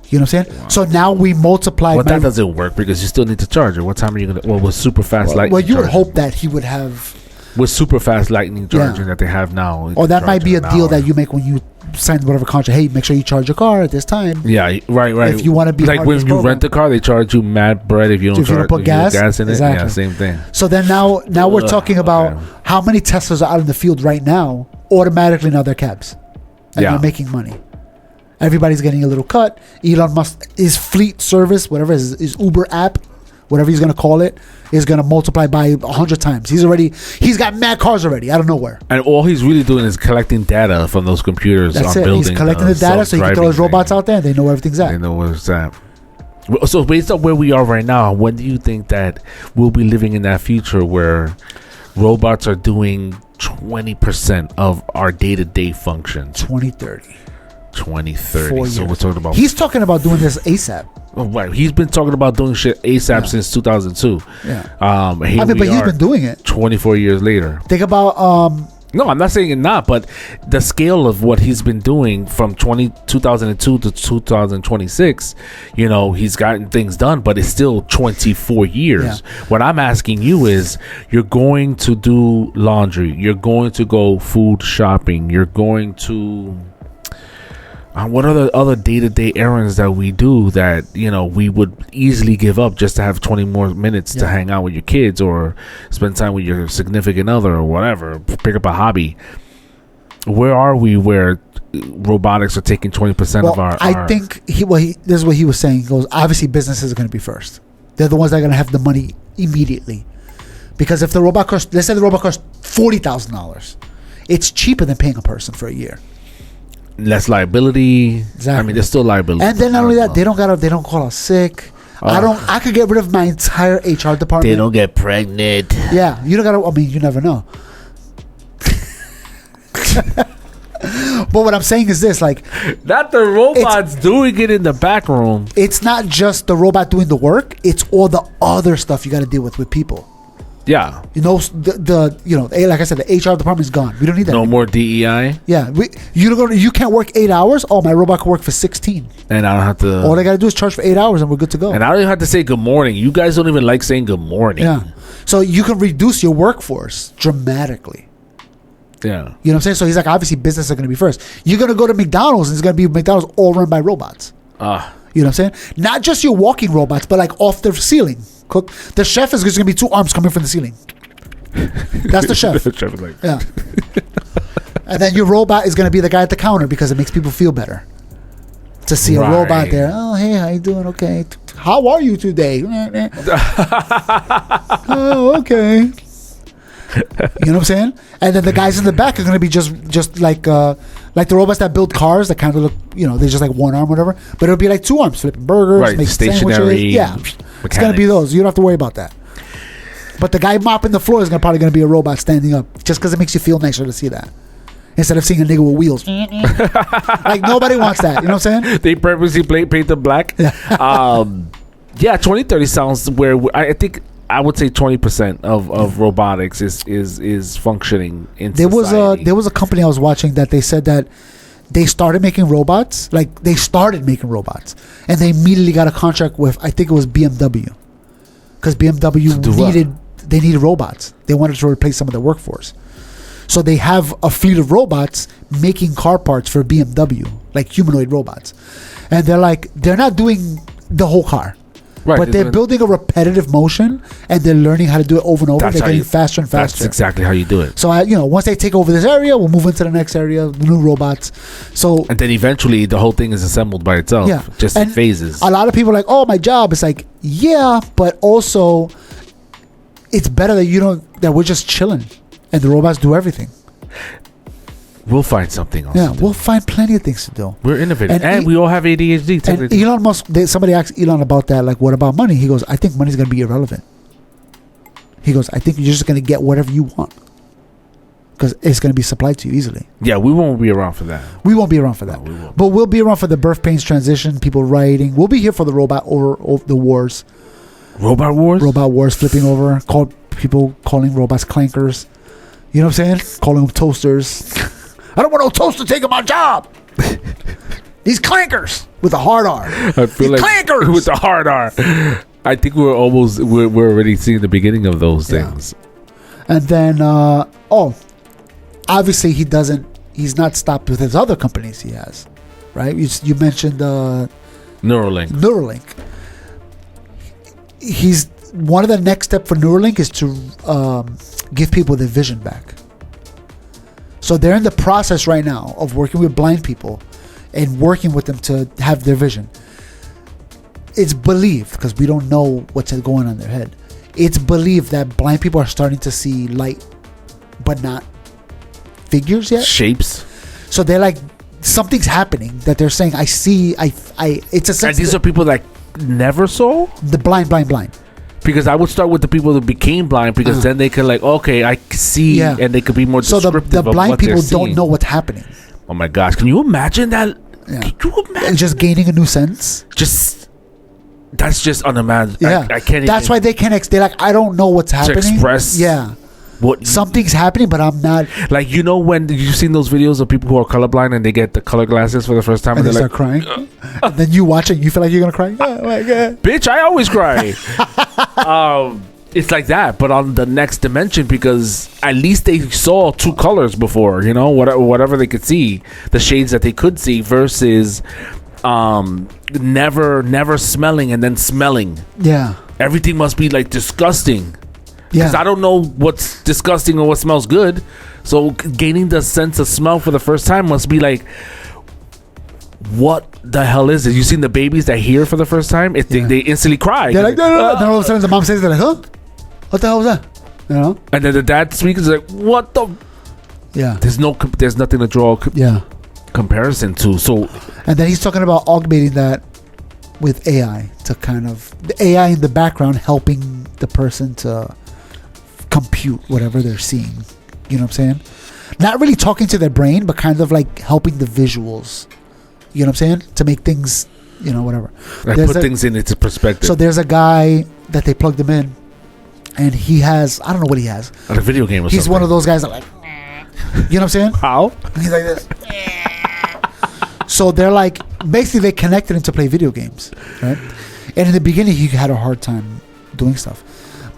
You know what I'm saying? Wow. So now we multiply. But that doesn't work because you still need to charge it. What time are you gonna? Well, with super fast lightning. well, you would charging. hope that he would have, with super fast lightning Yeah. charging that they have now. or that might be a an deal hour. that you make when you sign whatever contract. Hey, make sure you charge your car at this time. Yeah, right. If you want to be like part of when this you program. rent the car, they charge you mad bread if you don't If you don't put gas? in it. Exactly. Yeah, same thing. So then now we're Ugh, talking about okay. how many Teslas are out in the field right now. Automatically now they're cabs, and Yeah. they're making money. Everybody's getting a little cut. Elon Musk, his fleet service, whatever his Uber app, whatever he's gonna call it, is gonna multiply by 100 times. He's got mad cars already out of nowhere. And all he's really doing is collecting data from those computers. That's on it. building He's collecting the data so he can throw his self-driving robots thing. out there and they know where everything's They at. know what's that. So based on where we are right now, when do you think that we'll be living in that future where robots are doing 20% of our day-to-day functions? 2030. 2030. 4 So years. we're talking about. He's talking about doing this ASAP. Oh, right. He's been talking about doing shit ASAP Yeah. since 2002. Yeah. Here I mean, but we he's are, been doing it. 24 years later. Think about No, I'm not saying it not, but the scale of what he's been doing from 2002 to 2026, he's gotten things done, but it's still 24 years. Yeah. What I'm asking you is, you're going to do laundry, you're going to go food shopping, you're going to... what are the other day-to-day errands that we do that we would easily give up just to have 20 more minutes to Yeah. hang out with your kids or spend time with your significant other or whatever, pick up a hobby? Where are we where robotics are taking 20% of our... I think this is what he was saying. He goes, obviously businesses are going to be first. They're the ones that are going to have the money immediately. Because if the robot costs, let's say the robot costs $40,000, it's cheaper than paying a person for a year. Less liability. Exactly. I mean, there's still liability. And then not only that, they don't call us sick. I could get rid of my entire HR department. They don't get pregnant. Yeah, you don't gotta. I mean, you never know. But what I'm saying is this: like, Not the robots doing it in the back room. it's not just the robot doing the work; it's all the other stuff you got to deal with people. Yeah. Like I said, the HR department is gone. We don't need that. No more DEI. Yeah, you can't work 8 hours. Oh, my robot can work for 16. And I don't have to... All I got to do is charge for 8 hours, and we're good to go. And I don't even have to say good morning. You guys don't even like saying good morning. Yeah, so you can reduce your workforce dramatically. Yeah. You know what I'm saying? So he's like, obviously, business are going to be first. You're going to go to McDonald's, and it's going to be McDonald's all run by robots. You know what I'm saying? Not just your walking robots, but like off the ceiling. Cook. The chef is just going to be 2 arms coming from the ceiling. That's the chef. The chef is like... Yeah. And then your robot is going to be the guy at the counter because it makes people feel better to see a robot Right. there. Oh, hey, how you doing? Okay. How are you today? Oh, okay. You know what I'm saying? And then the guys in the back are going to be just like the robots that build cars that kind of look, they're just like 1 arm, whatever. But it'll be like 2 arms, flipping burgers, Right, making stationary sandwiches. Yeah, it's going to be those. You don't have to worry about that. But the guy mopping the floor is probably going to be a robot standing up, just because it makes you feel nicer to see that, instead of seeing a nigga with wheels. Like nobody wants that. You know what I'm saying? They purposely paint them black. Yeah, 2030 sounds where I think I would say 20% of robotics is functioning in society. There was a company I was watching that they said that they started making robots. Like they started making robots, and they immediately got a contract with, I think it was BMW, because BMW needed robots. They wanted to replace some of their workforce. So they have a fleet of robots making car parts for BMW, like humanoid robots. And they're not doing the whole car. Right, But they're building a repetitive motion, and they're learning how to do it over and over. They're getting faster and faster. That's exactly how you do it. So once they take over this area, we'll move into the next area, the new robots. So And then eventually the whole thing is assembled by itself. Yeah. Just in And phases. a lot of people are like, oh, my job. It's like, yeah, but also it's better that we're just chilling and the robots do everything. We'll find something else. Yeah, to do. we'll find plenty of things to do. We're innovative. And And we all have ADHD. And technically. Elon Musk, somebody asked Elon about that, like, what about money? He goes, I think money's going to be irrelevant. He goes, I think you're just going to get whatever you want because it's going to be supplied to you easily. Yeah, we won't be around for that. We won't be around for that. No, we won't. But we'll be around for the birth pains transition, people rioting. We'll be here for the robot over the wars. Robot Wars? Robot wars, flipping over, people calling robots clankers. You know what I'm saying? Calling them toasters. I don't want no toaster taking my job. These clankers with a hard R. I feel These like clankers with the hard R. I think we're already seeing the beginning of those things. And then, obviously he's not stopped with his other companies he has, right? You mentioned Neuralink. He's one of the next step for Neuralink is to give people their vision back. So they're in the process right now of working with blind people and working with them to have their vision. It's believed, because we don't know what's going on in their head, it's believed that blind people are starting to see light, but not figures yet. Shapes. So they're like, something's happening that they're saying, I see, it's a sense. And these are people that never saw? The blind. Because I would start with the people that became blind, because then they could I see, and they could be more descriptive the blind of what people they're don't seeing. know what's happening. Oh my gosh, can you imagine that? Yeah. Can you imagine? And just gaining a new sense. That's just unimaginable. Yeah, I can't. That's why they can't. They're like, I don't know what's happening. To express. Yeah. What Something's happening, but I'm not. Like, when you've seen those videos of people who are colorblind and they get the color glasses for the first time And and they they're start like, crying. And then you watch it, you feel like you're gonna cry. Oh my god, bitch, I always cry. It's like that, but on the next dimension, because at least they saw two colors before, whatever they could see, the shades that they could see, versus never smelling and then smelling. Yeah. Everything must be like disgusting. Yeah. Because I don't know what's disgusting or what smells good. So gaining the sense of smell for the first time must be like, what the hell is it? You seen the babies that hear for the first time? They instantly cry. They're like, no. Then all of a sudden the mom says, they're like, huh? What the hell was that? And then the dad speaks is like, what the? Yeah. There's nothing to draw comparison to. So, and then he's talking about augmenting that with AI to kind of the AI in the background helping the person to compute whatever they're seeing. You know what I'm saying? Not really talking to their brain, but kind of like helping the visuals. You know what I'm saying? To make things, whatever. Like put things into perspective. So there's a guy that they plugged him in, and he has, I don't know what he has. Like a video game or something. He's one of those guys that like, you know what I'm saying? How? He's like this. So they're like, basically they connected him to play video games, right? And in the beginning, he had a hard time doing stuff.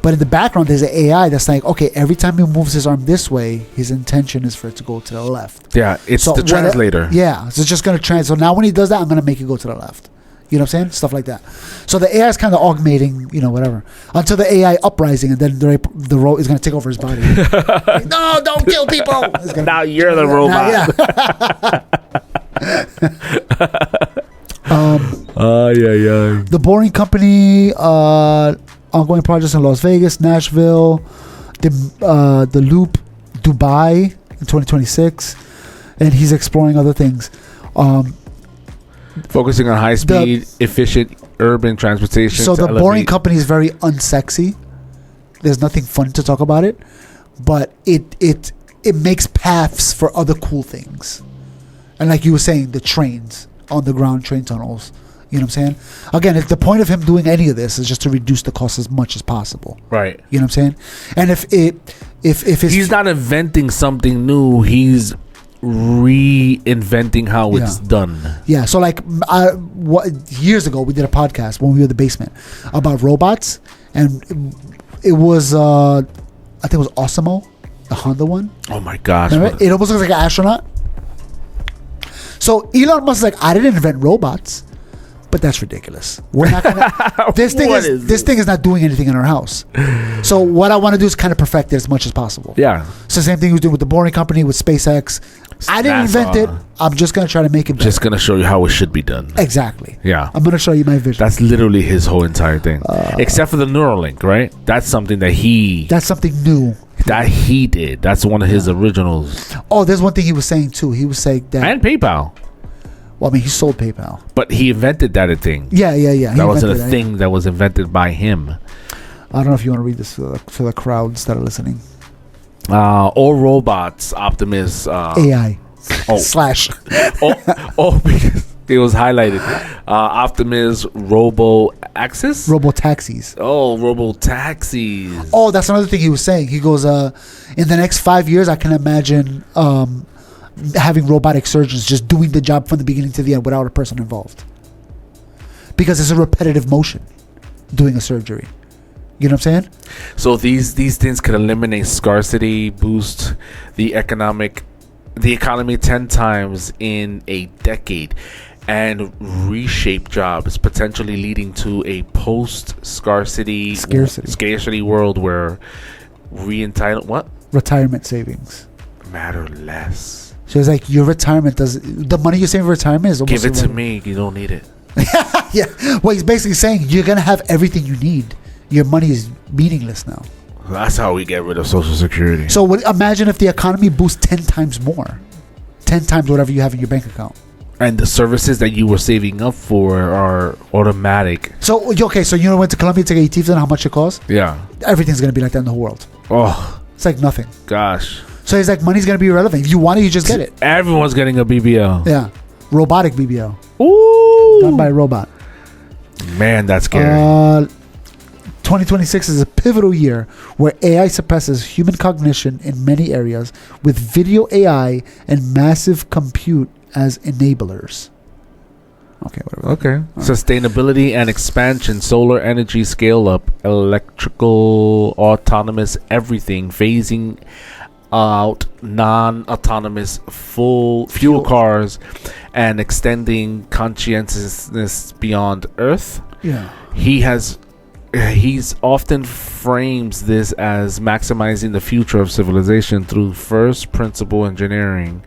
But in the background, there's an AI that's like, okay, every time he moves his arm this way, his intention is for it to go to the left. Yeah, it's the translator. Yeah, so it's just going to translate. So now when he does that, I'm going to make it go to the left. You know what I'm saying? Stuff like that. So the AI is kind of augmenting, whatever. Until the AI uprising, and then the robot is going to take over his body. No, don't kill people. Now you're the robot. The Boring Company, ongoing projects in Las Vegas, Nashville, the Loop, Dubai in 2026, and he's exploring other things. Focusing on high-speed, efficient urban transportation. So the Boring Company is very unsexy. There's nothing fun to talk about it, but it makes paths for other cool things. And like you were saying, the trains, on the ground train tunnels. You know what I'm saying? Again, if the point of him doing any of this is just to reduce the cost as much as possible. Right. You know what I'm saying? And if he's not inventing something new, he's reinventing how it's done. Yeah. So like years ago, we did a podcast when we were in the basement about robots, and it was I think it was Osimo, the Honda one. Oh my gosh! It almost looks like an astronaut. So Elon Musk is like, I didn't invent robots. But that's ridiculous. We're not gonna. This thing is not doing anything in our house. So what I want to do is kind of perfect it as much as possible. Yeah. It's the same thing he was doing with the Boring Company, with SpaceX. I didn't invent it. I'm just gonna try to make it better. Just gonna show you how it should be done. Exactly. Yeah. I'm gonna show you my vision. That's literally his whole entire thing, except for the Neuralink, right? That's something that That's something new. That he did. That's one of his originals. Oh, there's one thing he was saying too. He was saying that. And PayPal. Well, I mean, he sold PayPal. But he invented that thing. Yeah. That wasn't a thing that was invented by him. I don't know if you want to read this for the crowds that are listening. All robots, Optimus. AI. Slash. Because It was highlighted. Optimus Robo Axis? Robo taxis. Oh, Robo Taxis. Oh, that's another thing he was saying. He goes, in the next 5 years, I can imagine having robotic surgeons just doing the job from the beginning to the end without a person involved. Because it's a repetitive motion, doing a surgery. You know what I'm saying? So these things could eliminate scarcity, boost the economy 10 times in a decade, and reshape jobs, potentially leading to a post-scarcity scarcity world where Retirement savings matter less. So it's like your retirement the money you save for retirement is almost give it to me. You don't need it. Yeah. Well, he's basically saying you're gonna have everything you need. Your money is meaningless now. That's how we get rid of Social Security. So imagine if the economy boosts 10 times more, 10 times whatever you have in your bank account. And the services that you were saving up for are automatic. So okay, so you went to Colombia to get your teeth done. How much it costs? Yeah. Everything's gonna be like that in the whole world. Oh, it's like nothing. Gosh. So it's like money's gonna be irrelevant. If you want it, you just get it. Everyone's getting a BBL. Yeah, robotic BBL. Ooh. Done by a robot. Man, that's scary. 2026 is a pivotal year where AI surpasses human cognition in many areas, with video AI and massive compute as enablers. Okay, whatever. Okay. Sustainability and expansion, solar energy scale up, electrical, autonomous everything, phasing out non-autonomous fuel cars, and extending conscientiousness beyond Earth. Yeah. He's often frames this as maximizing the future of civilization through first principle engineering.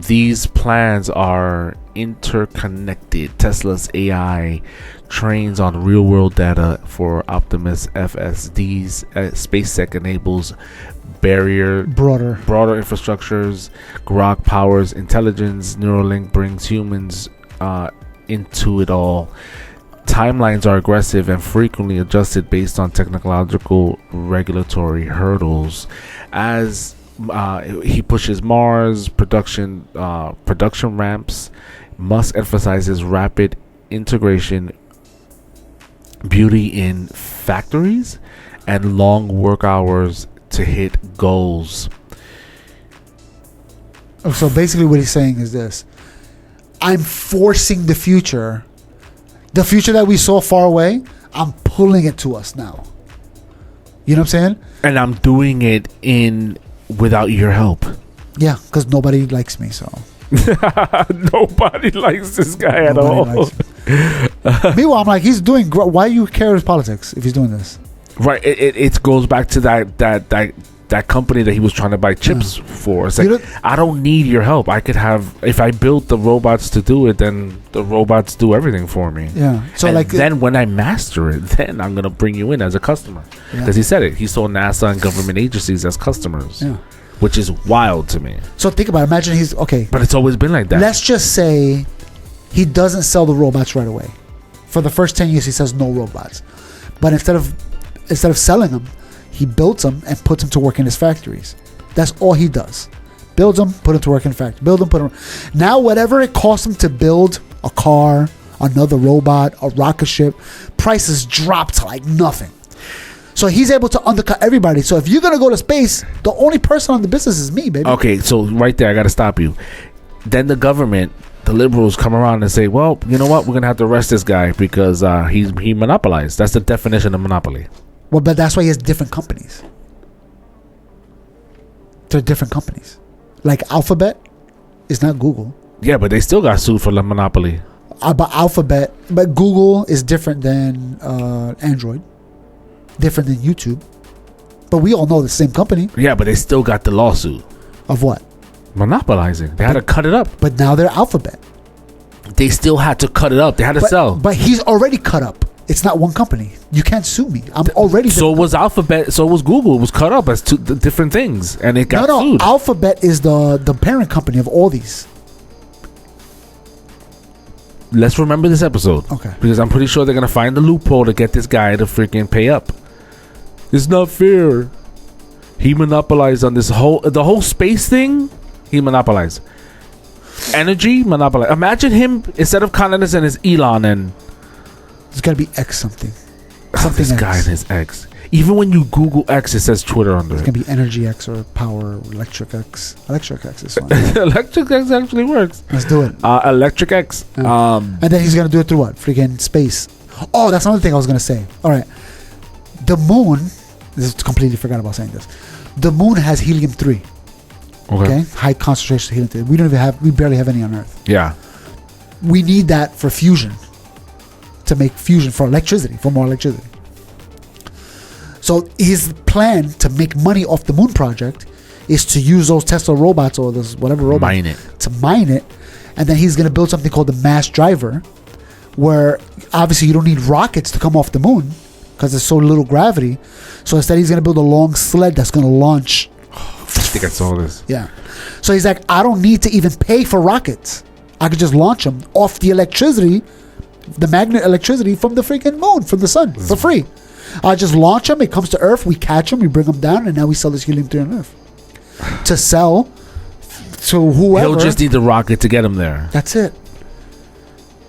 These plans are interconnected. Tesla's AI trains on real-world data for Optimus FSDs. SpaceX enables broader infrastructures. Grok powers intelligence. Neuralink brings humans into it all. Timelines are aggressive and frequently adjusted based on technological regulatory hurdles. As he pushes Mars production ramps, Musk emphasizes rapid integration, beauty in factories, and long work hours to hit goals. So basically what he's saying is this: I'm forcing the future that we saw far away, I'm pulling it to us now. You know what I'm saying? And I'm doing it without your help. Yeah, because nobody likes me, so. Nobody likes this guy at all. Meanwhile, I'm like, he's doing. Why do you care his politics if he's doing this? Right. It goes back to that company that he was trying to buy chips for. It's like, I don't need your help. I could have, if I built the robots to do it, then the robots do everything for me. Yeah. So and like, then when I master it, then I'm gonna bring you in as a customer. Because he said it. He saw NASA and government agencies as customers. Yeah. Which is wild to me. So think about it. Imagine he's okay. But it's always been like that. Let's just say he doesn't sell the robots right away. For the first 10 years, he sells no robots. But instead of selling them, he builds them and puts them to work in his factories. That's all he does. Builds them, put them to work in the factory. Build them, put them. Now, whatever it costs him to build a car, another robot, a rocket ship, prices drop to like nothing. So he's able to undercut everybody. So if you're going to go to space, the only person on the business is me, baby. Okay, so right there, I got to stop you. Then the government, the liberals come around and say, well, you know what? We're going to have to arrest this guy because he monopolized. That's the definition of monopoly. Well, but that's why he has different companies. They're different companies. Like Alphabet is not Google. Yeah, but they still got sued for the monopoly. But Google is different than Android. Different than YouTube. But we all know the same company. Yeah, but they still got the lawsuit. Of what? Monopolizing. They had to cut it up. But now they're Alphabet. They still had to cut it up. They had to sell. But he's already cut up. It's not one company. You can't sue me. I'm already. So was Alphabet. So was Google. It was cut up as two different things, and it got sued. Alphabet is the parent company of all these. Let's remember this episode. Okay. Because I'm pretty sure they're gonna find the loophole to get this guy to freaking pay up. It's not fair. He monopolized on the whole space thing. He monopolized. energy monopoly. Imagine him instead of calling us and his Elon and There's got to be X something. this X. guy and his X. Even when you Google X, it says Twitter under It's it. going to be Energy X or Power Electric X. Electric X is fine. Electric X actually works. Let's do it. Electric X. And then he's going to do it through what? Freaking space. Oh, that's another thing I was going to say. All right. The moon, this is completely forgot about saying this. The moon has helium-3. Okay. High concentration of helium-3. We barely have any on Earth. Yeah. We need that for fusion. To make fusion for electricity, for more electricity. So his plan to make money off the moon project is to use those Tesla robots or those whatever robots to mine it, and then he's going to build something called the mass driver, where obviously you don't need rockets to come off the moon because there's so little gravity. So instead he's going to build a long sled that's going to launch. I think I saw this. Yeah. So he's like, I don't need to even pay for rockets. I could just launch them off the electricity, the magnet electricity from the freaking moon, from the sun, for free. I just launch them. It comes to Earth. We catch them. We bring them down, and now we sell this helium-3 on Earth to sell to whoever. He'll just need the rocket to get him there. That's it.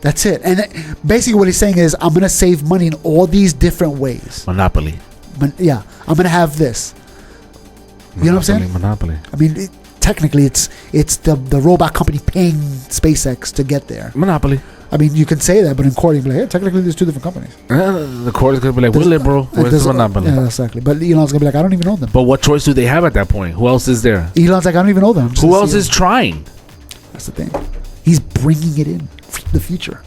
That's it. And basically, what he's saying is, I'm going to save money in all these different ways. Monopoly. Yeah, I'm going to have this. You know what I'm saying? Monopoly. I mean, technically, it's the robot company paying SpaceX to get there. Monopoly. I mean, you can say that, but in court, you'd be like, hey, technically, there's two different companies. The court is going to be like, we're liberal. Where's the monopoly? Yeah, exactly. But Elon's going to be like, I don't even know them. But what choice do they have at that point? Who else is there? Elon's like, I don't even know them. Who else is trying? That's the thing. He's bringing it in the future.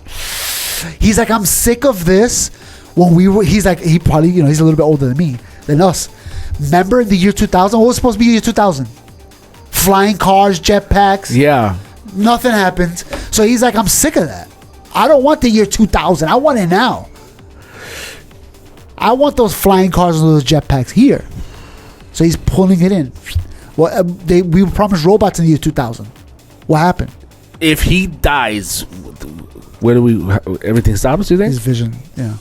He's like, I'm sick of this. He's like, he probably, he's a little bit older than us. Remember in the year 2000? What was supposed to be year 2000? Flying cars, jetpacks. Yeah. Nothing happened. So he's like, I'm sick of that. I don't want the year 2000. I want it now. I want those flying cars and those jetpacks here. So he's pulling it in. Well, we were promised robots in the year 2000. What happened? If he dies, where do everything stops, do you think? His vision, yeah.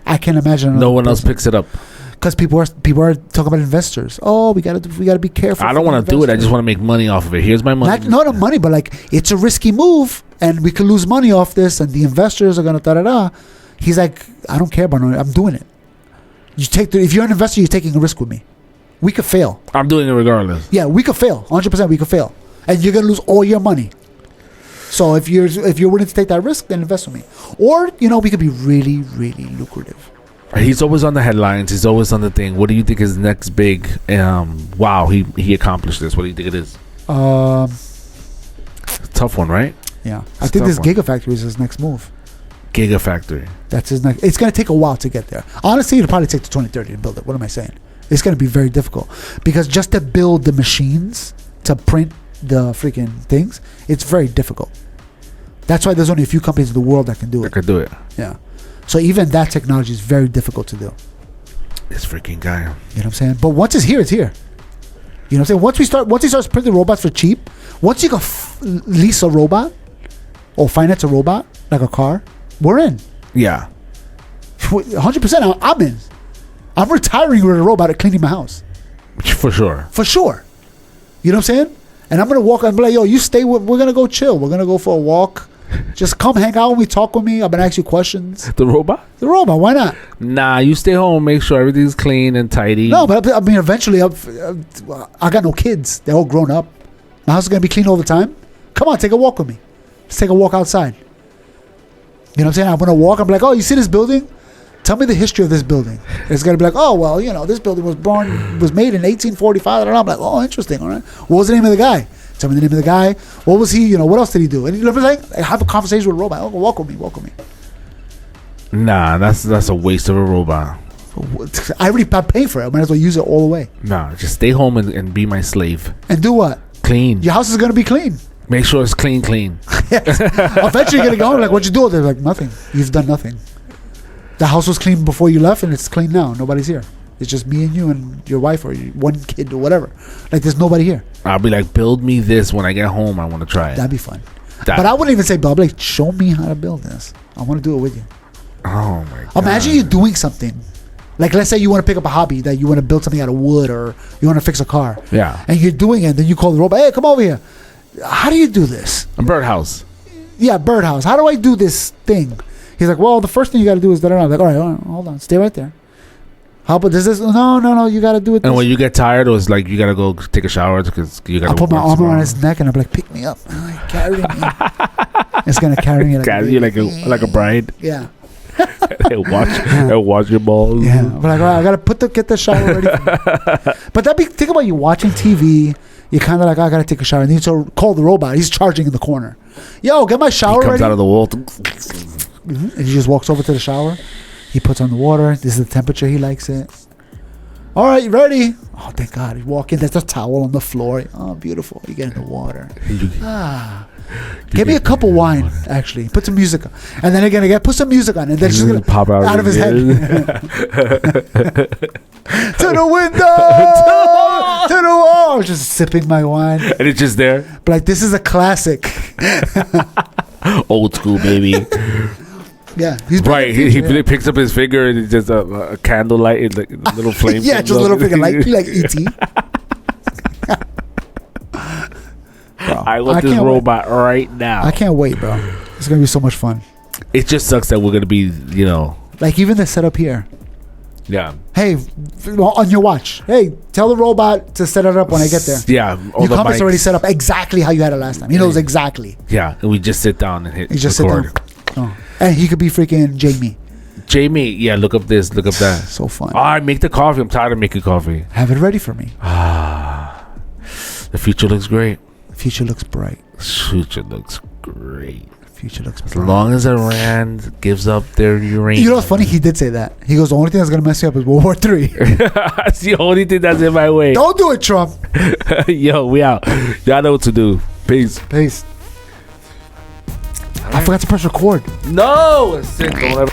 I can't imagine. No one else picks it up. Because people are talking about investors. Oh, we gotta be careful. I don't want to do it. I just want to make money off of it. Here's my money. Not the money, but like it's a risky move, and we could lose money off this, and the investors are gonna da. He's like, I don't care about it. I'm doing it. If you're an investor, you're taking a risk with me. We could fail. I'm doing it regardless. Yeah, we could fail. 100%, we could fail, and you're gonna lose all your money. So if you're willing to take that risk, then invest with me. Or we could be really, really lucrative. He's always on the headlines. He's always on the thing. What do you think is next big? Wow, he accomplished this. What do you think it is? Tough one, right? Yeah, I think this Gigafactory is his next move. Gigafactory. That's his next. It's going to take a while to get there. Honestly, it'll probably take to 2030 to build it. What am I saying? It's going to be very difficult because just to build the machines to print the freaking things, it's very difficult. That's why there's only a few companies in the world that can do it. That could do it. Yeah. So even that technology is very difficult to do. This freaking guy. You know what I'm saying? But once it's here, it's here. You know what I'm saying? Once he starts printing robots for cheap, once you can lease a robot or finance a robot like a car, we're in. Yeah. 100%. I'm in. I'm retiring with a robot and cleaning my house. For sure. For sure. You know what I'm saying? And I'm gonna walk and be like, yo, you stay with. We're gonna go chill. We're gonna go for a walk. Just come hang out with me, talk with me. I'm gonna ask you questions. The robot? The robot, why not? Nah, you stay home, make sure everything's clean and tidy. No, but I mean, eventually, I got no kids. They're all grown up. My house is gonna be clean all the time. Come on, take a walk with me. Let's take a walk outside. You know what I'm saying? I'm gonna walk. I'm like, oh, you see this building? Tell me the history of this building. It's gonna be like, oh, well, this building was made in 1845. I don't know. I'm like, oh, interesting. All right. What was the name of the guy? Tell me the name of the guy. What was he? What else did he do? And you know what I'm saying? Have a conversation with a robot. Oh, walk with me. Nah, that's a waste of a robot. I already paid for it. I might as well use it all the way. Nah, just stay home and be my slave. And do what? Clean. Your house is gonna be clean. Make sure it's clean. Yes. Eventually you're gonna go home like, what'd you do? They're like, nothing. You've done nothing. The house was clean before you left and it's clean now. Nobody's here. It's just me and you and your wife or one kid or whatever. Like there's nobody here. I'll be like, build me this when I get home. I want to try it. That'd be fun. But I wouldn't even say build. Like, show me how to build this. I want to do it with you. Oh my god. Imagine you doing something. Like let's say you want to pick up a hobby that you want to build something out of wood or you want to fix a car. Yeah. And you're doing it, then you call the robot, hey, come over here. how do you do this? A birdhouse. Yeah, birdhouse. How do I do this thing? He's like, well, the first thing you got to do is that. I'm like, all right, hold on, stay right there. How about this? No, you got to do it. And when you get tired, it was like you gotta go take a shower because you gotta. I'll put my arm around his neck and I'm like, pick me up. And I'm like, carry me. It's gonna carry me you like a bride. Yeah. He'll watch your balls. Yeah. But like, all right, I gotta get the shower ready. But think about you watching TV. You kind of like, I gotta take a shower. And you to call the robot. He's charging in the corner. Yo, get my shower He comes ready. out of the wall. And he just walks over to the shower. He puts on the water. This is the temperature. He likes it. All right, you ready? Oh, thank God. You walk in. There's a towel on the floor. Oh, beautiful. You get in the water. Get me a cup of wine, actually. Put some music on. And then again, put some music on. And then it's just going to pop out of his head. To the window! To the wall! I was just sipping my wine. And it's just there. But like, this is a classic. Old school, baby. Yeah, he's right. He picks up his finger and it's just a candlelight, it's like a little flame. Yeah, just a little finger, like ET. Bro, I want this robot right now. I can't wait, bro. It's gonna be so much fun. It just sucks that we're gonna be, like even the setup here. Yeah. Hey, on your watch. Hey, tell the robot to set it up when I get there. Yeah. Your compass already set up exactly how you had it last time. He knows exactly. Yeah, and we just sit down and hit You just record. sit down. Oh. And he could be freaking Jamie, yeah, look up this, look up that. So fun. All right, make the coffee. I'm tired of making coffee. Have it ready for me. The future looks great. The future looks bright. Future looks great. Future looks bright. As long as Iran gives up their uranium. You know what's funny? He did say that. He goes, the only thing that's going to mess you up is World War III. That's the only thing that's in my way. Don't do it, Trump. Yo, we out. Y'all know what to do. Peace. I forgot to press record. No! It's sick. Don't ever.